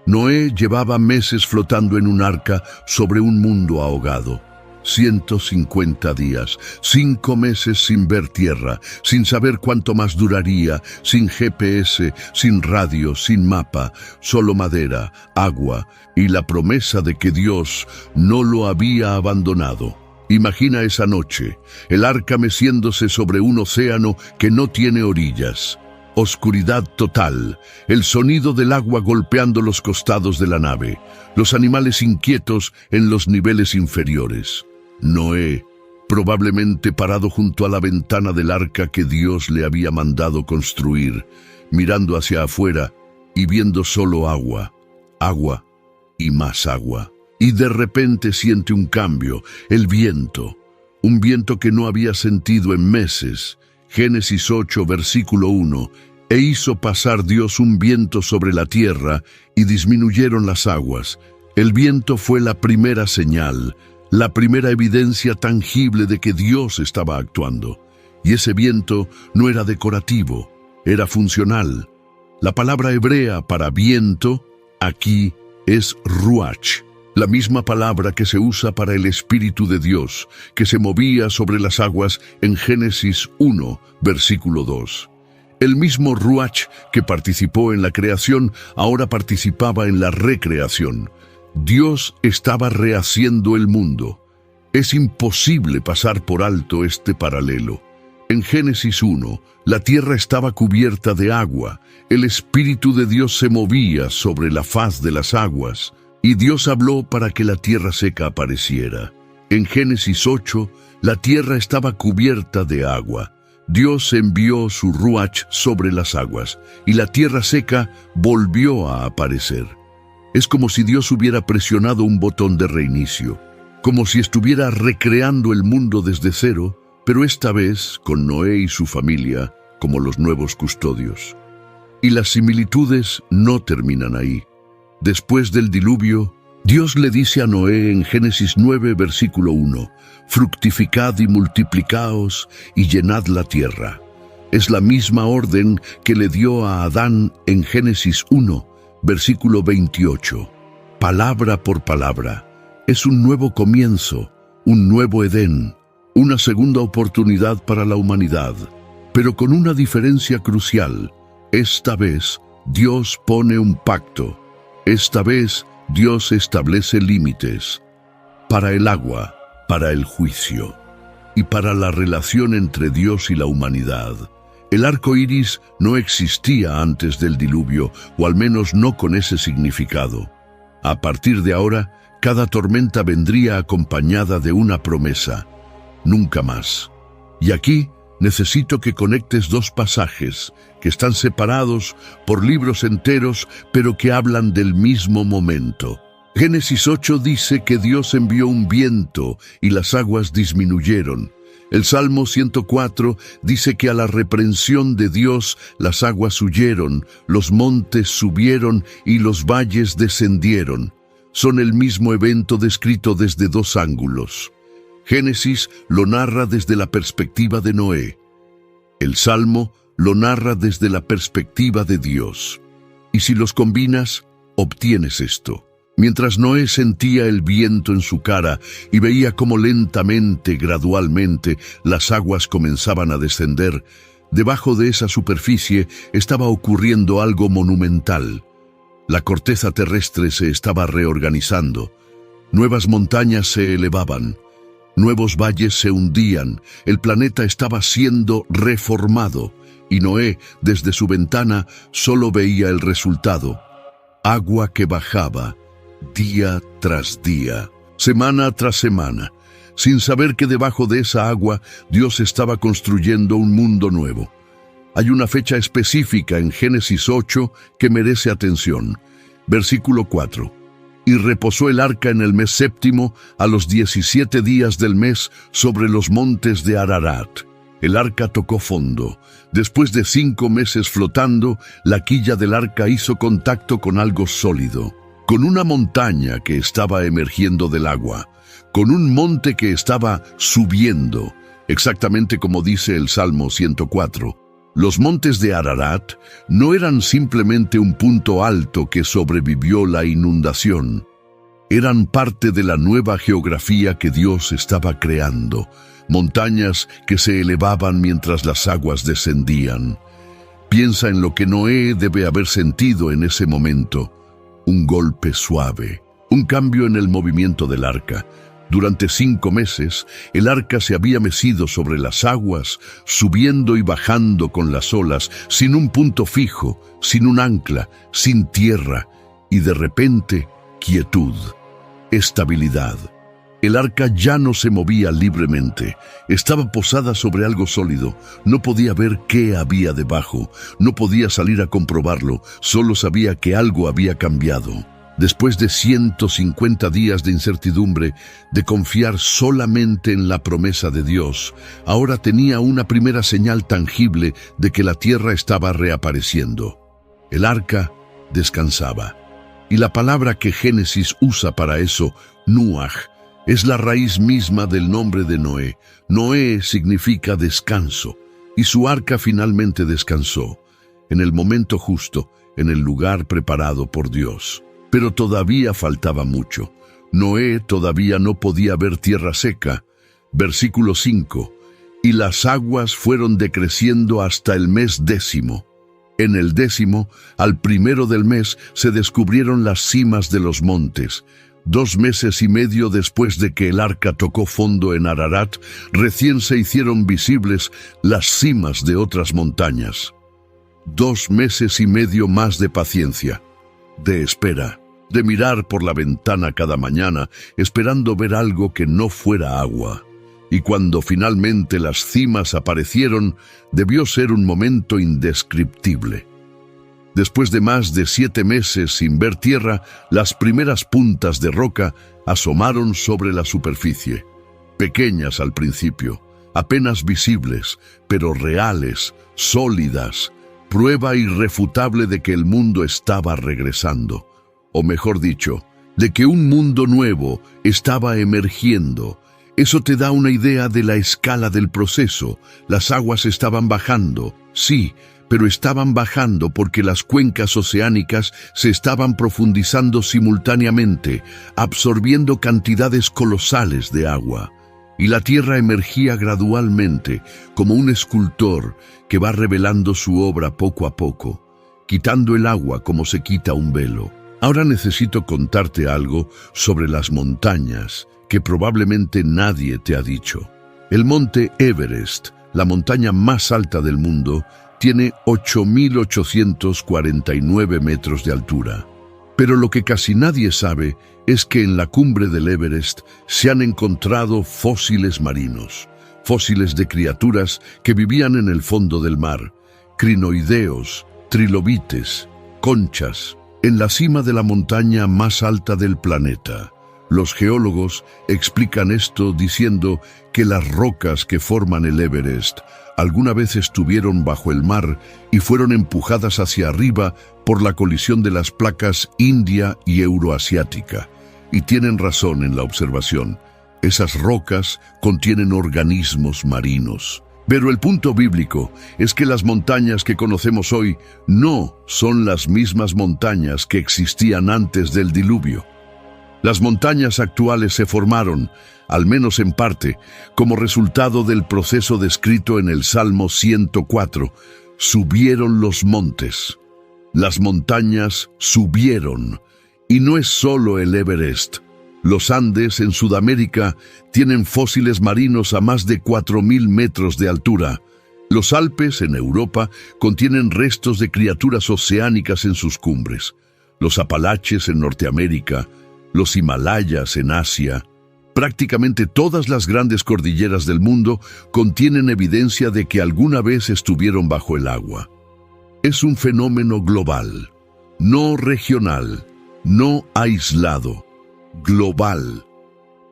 Noé llevaba meses flotando en un arca sobre un mundo ahogado. 150 días, 5 meses sin ver tierra, sin saber cuánto más duraría, sin GPS, sin radio, sin mapa, solo madera, agua y la promesa de que Dios no lo había abandonado. Imagina esa noche, el arca meciéndose sobre un océano que no tiene orillas. Oscuridad total, el sonido del agua golpeando los costados de la nave, los animales inquietos en los niveles inferiores. Noé, probablemente parado junto a la ventana del arca que Dios le había mandado construir, mirando hacia afuera y viendo solo agua, agua y más agua. Y de repente siente un cambio, el viento, un viento que no había sentido en meses. Génesis 8, versículo 1, «E hizo pasar Dios un viento sobre la tierra, y disminuyeron las aguas». El viento fue la primera señal, la primera evidencia tangible de que Dios estaba actuando. Y ese viento no era decorativo, era funcional. La palabra hebrea para viento aquí es ruach, la misma palabra que se usa para el Espíritu de Dios, que se movía sobre las aguas en Génesis 1, versículo 2. El mismo ruach que participó en la creación ahora participaba en la recreación. Dios estaba rehaciendo el mundo. Es imposible pasar por alto este paralelo. En Génesis 1, la tierra estaba cubierta de agua, el Espíritu de Dios se movía sobre la faz de las aguas, y Dios habló para que la tierra seca apareciera. En Génesis 8, la tierra estaba cubierta de agua. Dios envió su ruach sobre las aguas, y la tierra seca volvió a aparecer. Es como si Dios hubiera presionado un botón de reinicio, como si estuviera recreando el mundo desde cero, pero esta vez con Noé y su familia como los nuevos custodios. Y las similitudes no terminan ahí. Después del diluvio, Dios le dice a Noé en Génesis 9, versículo 1, «Fructificad y multiplicaos y llenad la tierra». Es la misma orden que le dio a Adán en Génesis 1, versículo 28. Palabra por palabra. Es un nuevo comienzo, un nuevo Edén, una segunda oportunidad para la humanidad, pero con una diferencia crucial. Esta vez, Dios pone un pacto. Esta vez, Dios establece límites para el agua, para el juicio y para la relación entre Dios y la humanidad. El arco iris no existía antes del diluvio, o al menos no con ese significado. A partir de ahora, cada tormenta vendría acompañada de una promesa: nunca más. Y aquí necesito que conectes dos pasajes que están separados por libros enteros, pero que hablan del mismo momento. Génesis 8 dice que Dios envió un viento y las aguas disminuyeron. El Salmo 104 dice que a la reprensión de Dios las aguas huyeron, los montes subieron y los valles descendieron. Son el mismo evento descrito desde dos ángulos. Génesis lo narra desde la perspectiva de Noé. El Salmo lo narra desde la perspectiva de Dios. Y si los combinas, obtienes esto. Mientras Noé sentía el viento en su cara y veía cómo lentamente, gradualmente, las aguas comenzaban a descender, debajo de esa superficie estaba ocurriendo algo monumental. La corteza terrestre se estaba reorganizando. Nuevas montañas se elevaban. Nuevos valles se hundían. El planeta estaba siendo reformado. Y Noé, desde su ventana, solo veía el resultado. Agua que bajaba, día tras día, semana tras semana, sin saber que debajo de esa agua Dios estaba construyendo un mundo nuevo. Hay una fecha específica en Génesis 8 que merece atención. Versículo 4. y reposó el arca en el mes séptimo, a los 17 días del mes, sobre los montes de Ararat. El arca tocó fondo. Después de 5 meses flotando, la quilla del arca hizo contacto con algo sólido, con una montaña que estaba emergiendo del agua, con un monte que estaba subiendo, exactamente como dice el Salmo 104. Los montes de Ararat no eran simplemente un punto alto que sobrevivió la inundación. Eran parte de la nueva geografía que Dios estaba creando, montañas que se elevaban mientras las aguas descendían. Piensa en lo que Noé debe haber sentido en ese momento. Un golpe suave, un cambio en el movimiento del arca. Durante 5 meses, el arca se había mecido sobre las aguas, subiendo y bajando con las olas, sin un punto fijo, sin un ancla, sin tierra, y de repente, quietud, estabilidad. El arca ya no se movía libremente, estaba posada sobre algo sólido, no podía ver qué había debajo, no podía salir a comprobarlo, solo sabía que algo había cambiado. Después de 150 días de incertidumbre, de confiar solamente en la promesa de Dios, ahora tenía una primera señal tangible de que la tierra estaba reapareciendo. El arca descansaba. Y la palabra que Génesis usa para eso, Nuach, es la raíz misma del nombre de Noé. Noé significa descanso, y su arca finalmente descansó, en el momento justo, en el lugar preparado por Dios. Pero todavía faltaba mucho. Noé todavía no podía ver tierra seca. Versículo 5. Y las aguas fueron decreciendo hasta el mes 10. En el 10, al primero del mes, se descubrieron las cimas de los montes. 2 meses y medio después de que el arca tocó fondo en Ararat, recién se hicieron visibles las cimas de otras montañas. 2 meses y medio más de paciencia, de espera, de mirar por la ventana cada mañana, esperando ver algo que no fuera agua. Y cuando finalmente las cimas aparecieron, debió ser un momento indescriptible. Después de más de 7 meses sin ver tierra, las primeras puntas de roca asomaron sobre la superficie. Pequeñas al principio, apenas visibles, pero reales, sólidas, prueba irrefutable de que el mundo estaba regresando. O mejor dicho, de que un mundo nuevo estaba emergiendo. Eso te da una idea de la escala del proceso. Las aguas estaban bajando, sí, pero estaban bajando porque las cuencas oceánicas se estaban profundizando simultáneamente, absorbiendo cantidades colosales de agua. Y la tierra emergía gradualmente, como un escultor que va revelando su obra poco a poco, quitando el agua como se quita un velo. Ahora necesito contarte algo sobre las montañas que probablemente nadie te ha dicho. El monte Everest, la montaña más alta del mundo, tiene 8.849 metros de altura. Pero lo que casi nadie sabe es que en la cumbre del Everest se han encontrado fósiles marinos, fósiles de criaturas que vivían en el fondo del mar, crinoideos, trilobites, conchas, en la cima de la montaña más alta del planeta. Los geólogos explican esto diciendo que las rocas que forman el Everest alguna vez estuvieron bajo el mar y fueron empujadas hacia arriba por la colisión de las placas india y euroasiática. Y tienen razón en la observación. Esas rocas contienen organismos marinos. Pero el punto bíblico es que las montañas que conocemos hoy no son las mismas montañas que existían antes del diluvio. Las montañas actuales se formaron, al menos en parte, como resultado del proceso descrito en el Salmo 104. Subieron los montes. Las montañas subieron. Y no es solo el Everest. Los Andes en Sudamérica tienen fósiles marinos a más de 4.000 metros de altura. Los Alpes en Europa contienen restos de criaturas oceánicas en sus cumbres. Los Apalaches en Norteamérica, los Himalayas en Asia. Prácticamente todas las grandes cordilleras del mundo contienen evidencia de que alguna vez estuvieron bajo el agua. Es un fenómeno global, no regional. no aislado, global.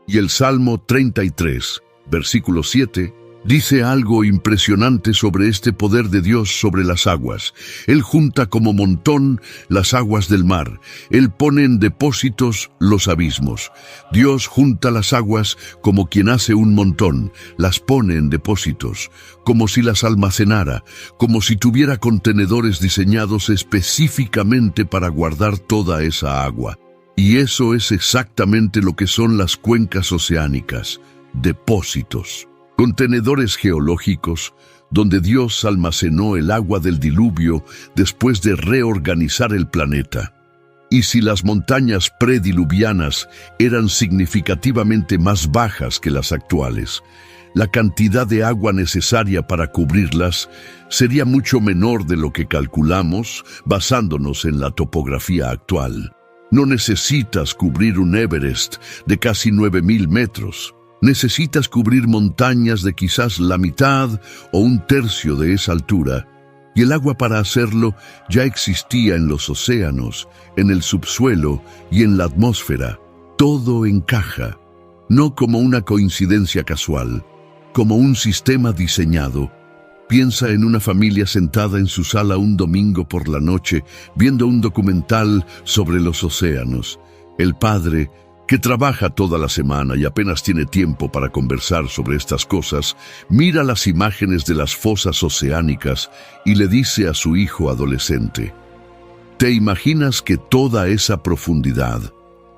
Y el Salmo 33, versículo 7, dice algo impresionante sobre este poder de Dios sobre las aguas. Él junta como montón las aguas del mar. Él pone en depósitos los abismos. Dios junta las aguas como quien hace un montón, las pone en depósitos, como si las almacenara, como si tuviera contenedores diseñados específicamente para guardar toda esa agua. Y eso es exactamente lo que son las cuencas oceánicas, depósitos. Contenedores geológicos donde Dios almacenó el agua del diluvio después de reorganizar el planeta. Y si las montañas prediluvianas eran significativamente más bajas que las actuales, la cantidad de agua necesaria para cubrirlas sería mucho menor de lo que calculamos basándonos en la topografía actual. No necesitas cubrir un Everest de casi 9.000 metros. Necesitas cubrir montañas de quizás la mitad o un tercio de esa altura, y el agua para hacerlo ya existía en los océanos, en el subsuelo y en la atmósfera. Todo encaja, no como una coincidencia casual, como un sistema diseñado. Piensa en una familia sentada en su sala un domingo por la noche, viendo un documental sobre los océanos. El padre, que trabaja toda la semana y apenas tiene tiempo para conversar sobre estas cosas, mira las imágenes de las fosas oceánicas y le dice a su hijo adolescente: ¿te imaginas que toda esa profundidad,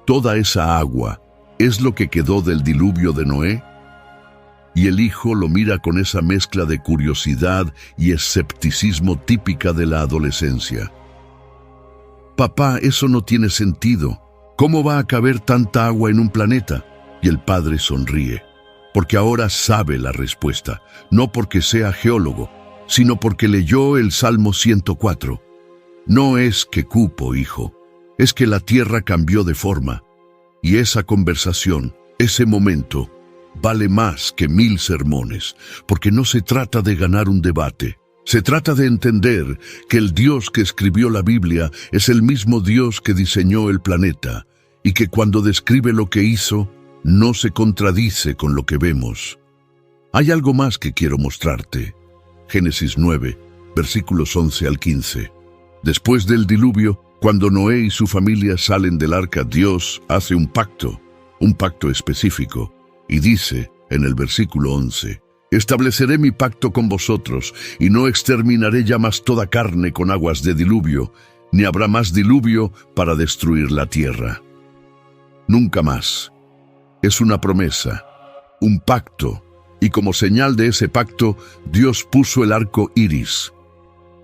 toda esa agua, es lo que quedó del diluvio de Noé? Y el hijo lo mira con esa mezcla de curiosidad y escepticismo típica de la adolescencia. Papá, eso no tiene sentido. ¿Cómo va a caber tanta agua en un planeta? Y el padre sonríe, porque ahora sabe la respuesta, no porque sea geólogo, sino porque leyó el Salmo 104. No es que cupo, hijo, es que la tierra cambió de forma, y esa conversación, ese momento, vale más que 1000 sermones, porque no se trata de ganar un debate. Se trata de entender que el Dios que escribió la Biblia es el mismo Dios que diseñó el planeta, y que cuando describe lo que hizo, no se contradice con lo que vemos. Hay algo más que quiero mostrarte. Génesis 9, versículos 11 al 15. Después del diluvio, cuando Noé y su familia salen del arca, Dios hace un pacto específico, y dice en el versículo 11, «Estableceré mi pacto con vosotros, y no exterminaré ya más toda carne con aguas de diluvio, ni habrá más diluvio para destruir la tierra». Nunca más. Es una promesa, un pacto, y como señal de ese pacto, Dios puso el arco iris.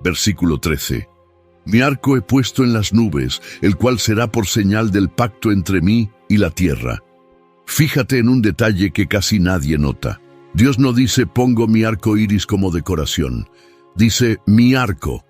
Versículo 13. Mi arco he puesto en las nubes, el cual será por señal del pacto entre mí y la tierra. Fíjate en un detalle que casi nadie nota. Dios no dice pongo mi arco iris como decoración. Dice mi arco.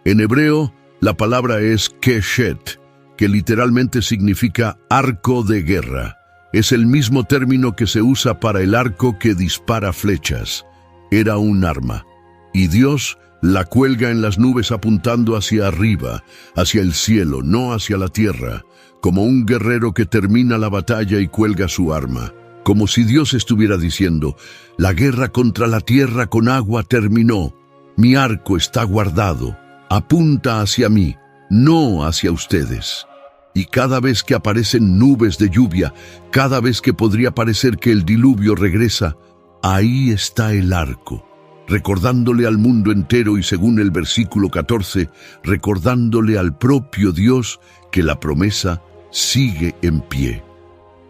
En hebreo, la palabra es keshet, que literalmente significa arco de guerra. Es el mismo término que se usa para el arco que dispara flechas. Era un arma, y Dios la cuelga en las nubes apuntando hacia arriba, hacia el cielo, no hacia la tierra, como un guerrero que termina la batalla y cuelga su arma, como si Dios estuviera diciendo, la guerra contra la tierra con agua terminó, mi arco está guardado, apunta hacia mí, no hacia ustedes. Y cada vez que aparecen nubes de lluvia, cada vez que podría parecer que el diluvio regresa, ahí está el arco, recordándole al mundo entero y según el versículo 14, recordándole al propio Dios que la promesa sigue en pie.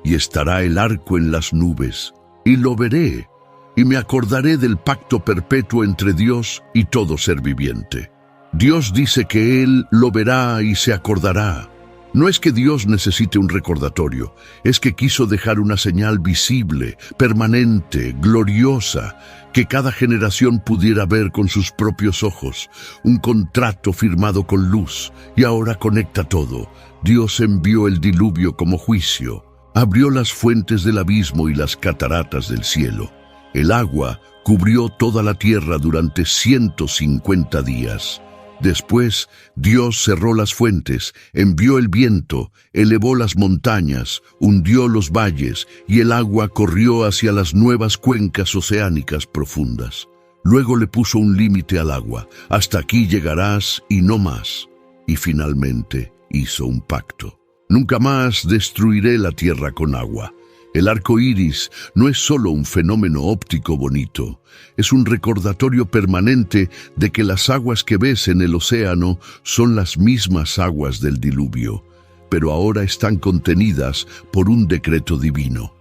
Y estará el arco en las nubes, y lo veré, y me acordaré del pacto perpetuo entre Dios y todo ser viviente. Dios dice que Él lo verá y se acordará. No es que Dios necesite un recordatorio, es que quiso dejar una señal visible, permanente, gloriosa, que cada generación pudiera ver con sus propios ojos, un contrato firmado con luz, y ahora conecta todo. Dios envió el diluvio como juicio, abrió las fuentes del abismo y las cataratas del cielo. El agua cubrió toda la tierra durante 150 días. Después, Dios cerró las fuentes, envió el viento, elevó las montañas, hundió los valles, y el agua corrió hacia las nuevas cuencas oceánicas profundas. Luego le puso un límite al agua. Hasta aquí llegarás y no más. Y finalmente hizo un pacto. Nunca más destruiré la tierra con agua. El arco iris no es solo un fenómeno óptico bonito, es un recordatorio permanente de que las aguas que ves en el océano son las mismas aguas del diluvio, pero ahora están contenidas por un decreto divino.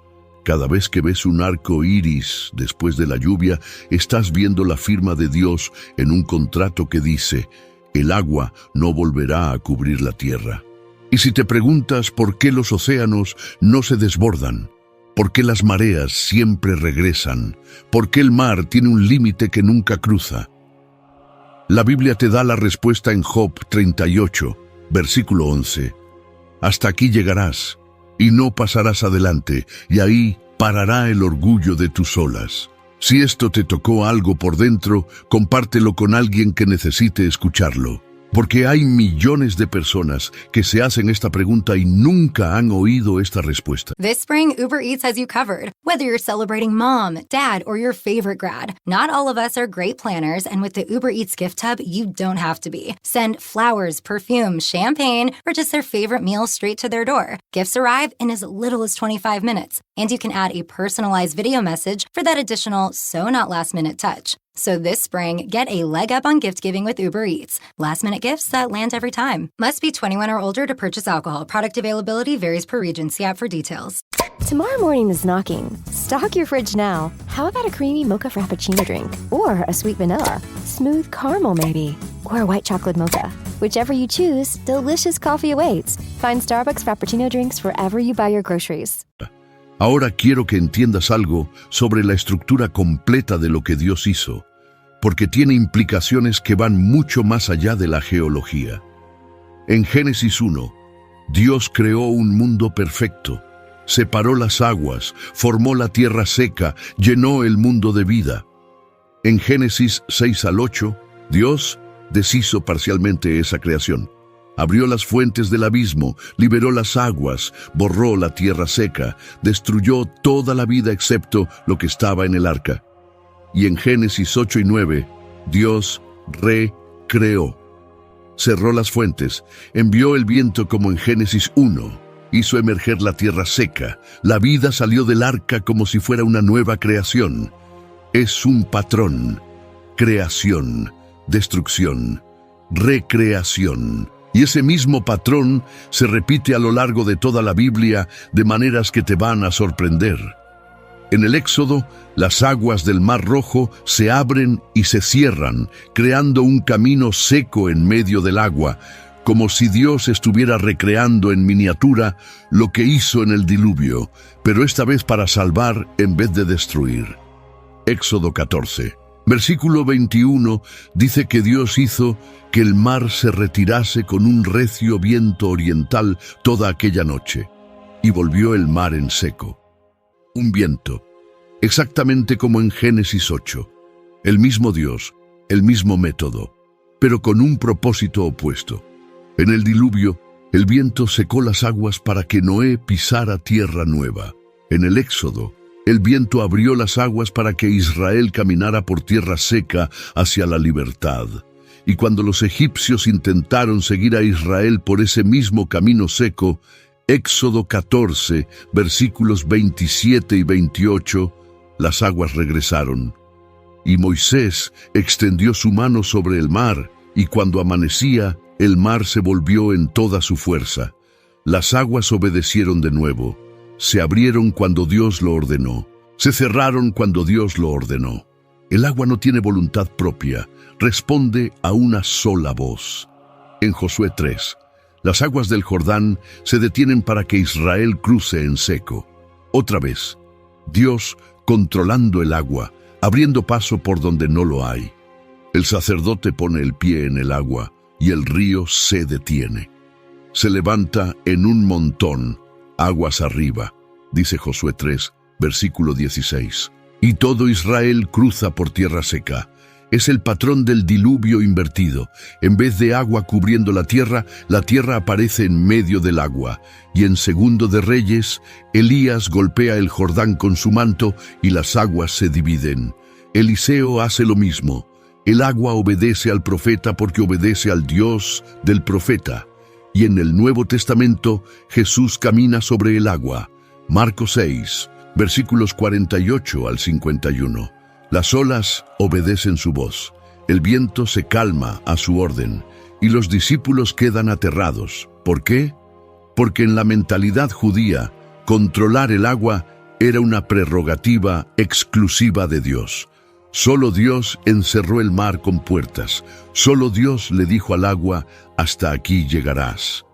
Cada vez que ves un arco iris después de la lluvia, estás viendo la firma de Dios en un contrato que dice: el agua no volverá a cubrir la tierra. Y si te preguntas por qué los océanos no se desbordan, por qué las mareas siempre regresan, por qué el mar tiene un límite que nunca cruza, la Biblia te da la respuesta en Job 38, versículo 11. Hasta aquí llegarás, y no pasarás adelante, y ahí parará el orgullo de tus olas. Si esto te tocó algo por dentro, compártelo con alguien que necesite escucharlo. Porque hay millones de personas que se hacen esta pregunta y nunca han oído esta respuesta. This spring, Uber Eats has you covered. Whether you're celebrating mom, dad, or your favorite grad, not all of us are great planners, and with the Uber Eats gift hub, you don't have to be. Send flowers, perfume, champagne, or just their favorite meal straight to their door. Gifts arrive in as little as 25 minutes, and you can add a personalized video message for that additional so-not-last-minute touch. So this spring, get a leg up on gift giving with Uber Eats. Last-minute gifts that land every time. Must be 21 or older to purchase alcohol. Product availability varies per region. See app for details. Tomorrow morning is knocking. Stock your fridge now. How about a creamy mocha frappuccino drink? Or a sweet vanilla? Smooth caramel maybe? Or a white chocolate mocha? Whichever you choose, delicious coffee awaits. Find Starbucks Frappuccino drinks wherever you buy your groceries. Ahora quiero que entiendas algo sobre la estructura completa de lo que Dios hizo, porque tiene implicaciones que van mucho más allá de la geología. En Génesis 1, Dios creó un mundo perfecto, separó las aguas, formó la tierra seca, llenó el mundo de vida. En Génesis 6 al 8, Dios deshizo parcialmente esa creación. Abrió las fuentes del abismo, liberó las aguas, borró la tierra seca, destruyó toda la vida excepto lo que estaba en el arca. Y en Génesis 8 y 9, Dios recreó. Cerró las fuentes, envió el viento como en Génesis 1, hizo emerger la tierra seca, la vida salió del arca como si fuera una nueva creación. Es un patrón: creación, destrucción, recreación. Y ese mismo patrón se repite a lo largo de toda la Biblia de maneras que te van a sorprender. En el Éxodo, las aguas del Mar Rojo se abren y se cierran, creando un camino seco en medio del agua, como si Dios estuviera recreando en miniatura lo que hizo en el diluvio, pero esta vez para salvar en vez de destruir. Éxodo 14. Versículo 21 dice que Dios hizo que el mar se retirase con un recio viento oriental toda aquella noche, y volvió el mar en seco. Un viento, exactamente como en Génesis 8. El mismo Dios, el mismo método, pero con un propósito opuesto. En el diluvio, el viento secó las aguas para que Noé pisara tierra nueva. En el Éxodo, el viento abrió las aguas para que Israel caminara por tierra seca hacia la libertad. Y cuando los egipcios intentaron seguir a Israel por ese mismo camino seco, Éxodo 14, versículos 27 y 28, las aguas regresaron. Y Moisés extendió su mano sobre el mar, y cuando amanecía, el mar se volvió en toda su fuerza. Las aguas obedecieron de nuevo. Se abrieron cuando Dios lo ordenó. Se cerraron cuando Dios lo ordenó. El agua no tiene voluntad propia, responde a una sola voz. En Josué 3, las aguas del Jordán se detienen para que Israel cruce en seco. Otra vez, Dios controlando el agua, abriendo paso por donde no lo hay. El sacerdote pone el pie en el agua y el río se detiene. Se levanta en un montón, aguas arriba, dice Josué 3, versículo 16. Y todo Israel cruza por tierra seca. Es el patrón del diluvio invertido. En vez de agua cubriendo la tierra aparece en medio del agua. Y en Segundo de Reyes, Elías golpea el Jordán con su manto y las aguas se dividen. Eliseo hace lo mismo. El agua obedece al profeta porque obedece al Dios del profeta. Y en el Nuevo Testamento, Jesús camina sobre el agua. Marcos 6, versículos 48 al 51. Las olas obedecen su voz, el viento se calma a su orden, y los discípulos quedan aterrados. ¿Por qué? Porque en la mentalidad judía, controlar el agua era una prerrogativa exclusiva de Dios. Solo Dios encerró el mar con puertas. Solo Dios le dijo al agua, hasta aquí llegarás.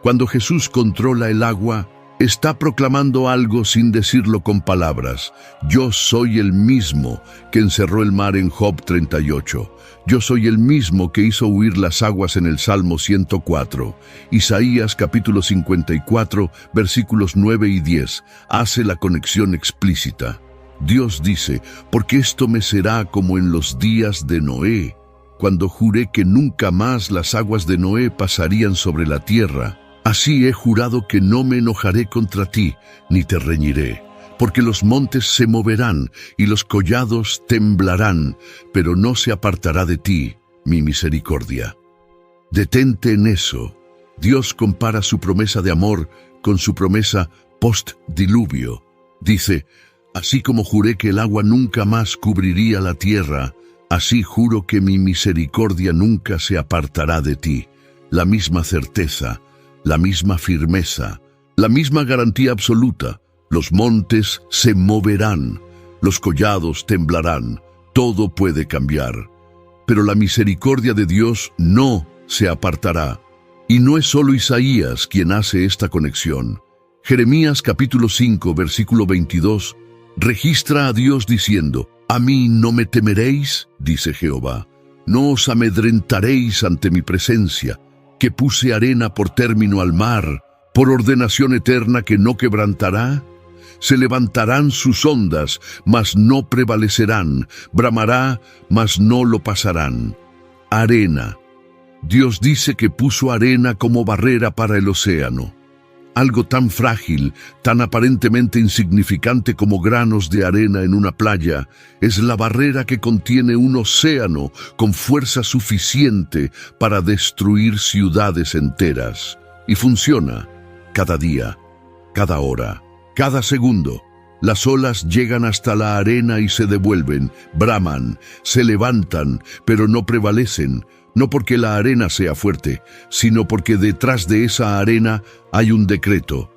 Cuando Jesús controla el agua, está proclamando algo sin decirlo con palabras. Yo soy el mismo que encerró el mar en Job 38. Yo soy el mismo que hizo huir las aguas en el Salmo 104. Isaías capítulo 54, versículos 9 y 10, hace la conexión explícita. Dios dice, porque esto me será como en los días de Noé, cuando juré que nunca más las aguas de Noé pasarían sobre la tierra. Así he jurado que no me enojaré contra ti, ni te reñiré, porque los montes se moverán y los collados temblarán, pero no se apartará de ti mi misericordia. Detente en eso. Dios compara su promesa de amor con su promesa post-diluvio. Dice, así como juré que el agua nunca más cubriría la tierra, así juro que mi misericordia nunca se apartará de ti. La misma certeza, la misma firmeza, la misma garantía absoluta. Los montes se moverán, los collados temblarán, todo puede cambiar. Pero la misericordia de Dios no se apartará. Y no es solo Isaías quien hace esta conexión. Jeremías capítulo 5, versículo 22, registra a Dios diciendo, «A mí no me temeréis, dice Jehová, no os amedrentaréis ante mi presencia, que puse arena por término al mar, por ordenación eterna que no quebrantará. Se levantarán sus ondas, mas no prevalecerán, bramará, mas no lo pasarán». Arena. Dios dice que puso arena como barrera para el océano. Algo tan frágil, tan aparentemente insignificante como granos de arena en una playa, es la barrera que contiene un océano con fuerza suficiente para destruir ciudades enteras. Y funciona cada día, cada hora, cada segundo. Las olas llegan hasta la arena y se devuelven, braman, se levantan, pero no prevalecen. No porque la arena sea fuerte, sino porque detrás de esa arena hay un decreto,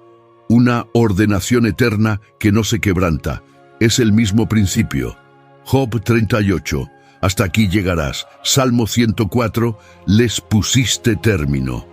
una ordenación eterna que no se quebranta. Es el mismo principio. Job 38, hasta aquí llegarás. Salmo 104, les pusiste término.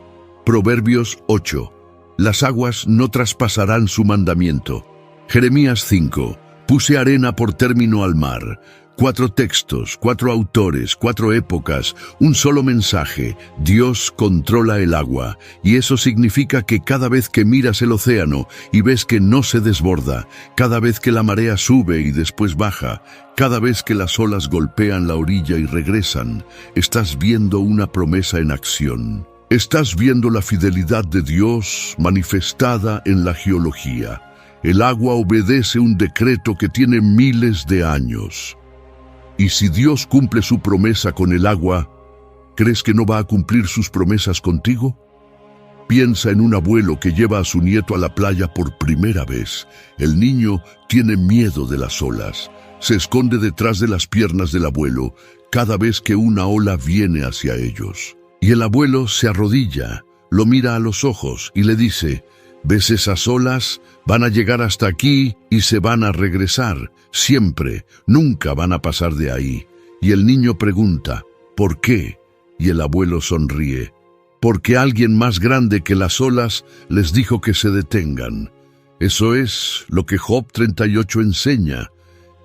Proverbios 8, las aguas no traspasarán su mandamiento. Jeremías 5, puse arena por término al mar. 4 textos, 4 autores, 4 épocas, un solo mensaje. Dios controla el agua, y eso significa que cada vez que miras el océano y ves que no se desborda, cada vez que la marea sube y después baja, cada vez que las olas golpean la orilla y regresan, estás viendo una promesa en acción. Estás viendo la fidelidad de Dios manifestada en la geología. El agua obedece un decreto que tiene miles de años. Y si Dios cumple su promesa con el agua, ¿crees que no va a cumplir sus promesas contigo? Piensa en un abuelo que lleva a su nieto a la playa por primera vez. El niño tiene miedo de las olas. Se esconde detrás de las piernas del abuelo cada vez que una ola viene hacia ellos. Y el abuelo se arrodilla, lo mira a los ojos y le dice, ¿ves esas olas? Van a llegar hasta aquí y se van a regresar. Siempre, nunca van a pasar de ahí. Y el niño pregunta, ¿por qué? Y el abuelo sonríe. Porque alguien más grande que las olas les dijo que se detengan. Eso es lo que Job 38 enseña.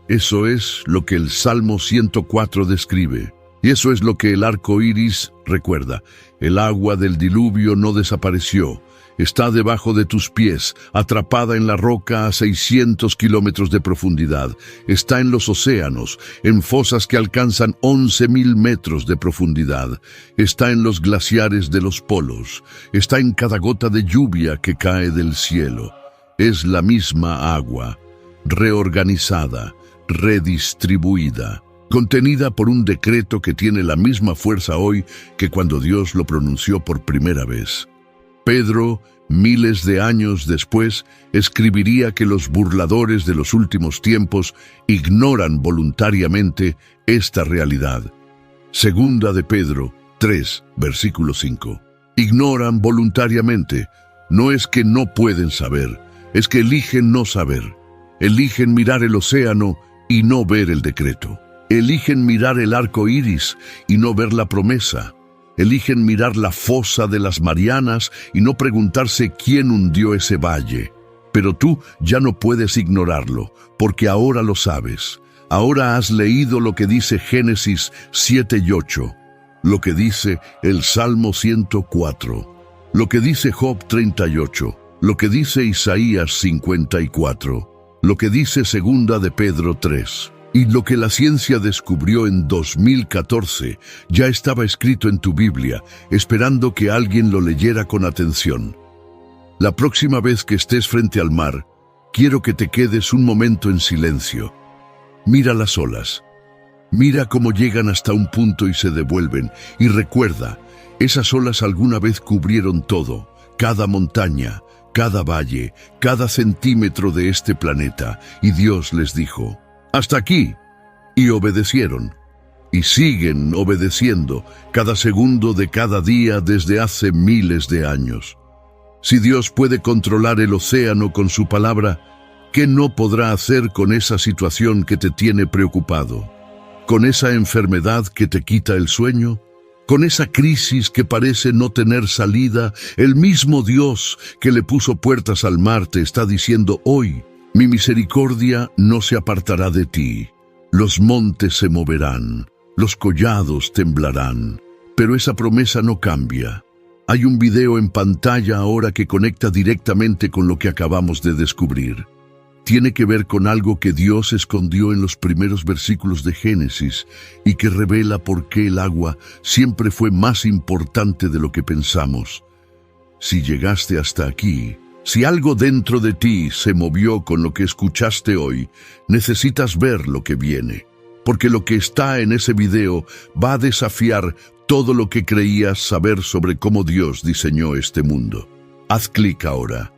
Eso es lo que el Salmo 104 describe. Y eso es lo que el arco iris recuerda. El agua del diluvio no desapareció. está debajo de tus pies, atrapada en la roca a 600 kilómetros de profundidad. Está en los océanos, en fosas que alcanzan 11.000 metros de profundidad. Está en los glaciares de los polos. Está en cada gota de lluvia que cae del cielo. Es la misma agua, reorganizada, redistribuida, contenida por un decreto que tiene la misma fuerza hoy que cuando Dios lo pronunció por primera vez. Pedro, miles de años después, escribiría que los burladores de los últimos tiempos ignoran voluntariamente esta realidad. Segunda de Pedro 3, versículo 5. Ignoran voluntariamente. No es que no pueden saber, es que eligen no saber. Eligen mirar el océano y no ver el decreto. Eligen mirar el arco iris y no ver la promesa. Eligen mirar la fosa de las Marianas y no preguntarse quién hundió ese valle. Pero tú ya no puedes ignorarlo, porque ahora lo sabes. Ahora has leído lo que dice Génesis 7 y 8, lo que dice el Salmo 104, lo que dice Job 38, lo que dice Isaías 54, lo que dice Segunda de Pedro 3. Y lo que la ciencia descubrió en 2014 ya estaba escrito en tu Biblia, esperando que alguien lo leyera con atención. La próxima vez que estés frente al mar, quiero que te quedes un momento en silencio. Mira las olas. Mira cómo llegan hasta un punto y se devuelven. Y recuerda, esas olas alguna vez cubrieron todo, cada montaña, cada valle, cada centímetro de este planeta. Y Dios les dijo: «Hasta aquí», y obedecieron, y siguen obedeciendo cada segundo de cada día desde hace miles de años. Si Dios puede controlar el océano con su palabra, ¿qué no podrá hacer con esa situación que te tiene preocupado? ¿Con esa enfermedad que te quita el sueño? ¿Con esa crisis que parece no tener salida? El mismo Dios que le puso puertas al mar te está diciendo hoy: «Mi misericordia no se apartará de ti. Los montes se moverán, los collados temblarán». Pero esa promesa no cambia. Hay un video en pantalla ahora que conecta directamente con lo que acabamos de descubrir. Tiene que ver con algo que Dios escondió en los primeros versículos de Génesis y que revela por qué el agua siempre fue más importante de lo que pensamos. Si llegaste hasta aquí, si algo dentro de ti se movió con lo que escuchaste hoy, necesitas ver lo que viene, porque lo que está en ese video va a desafiar todo lo que creías saber sobre cómo Dios diseñó este mundo. Haz clic ahora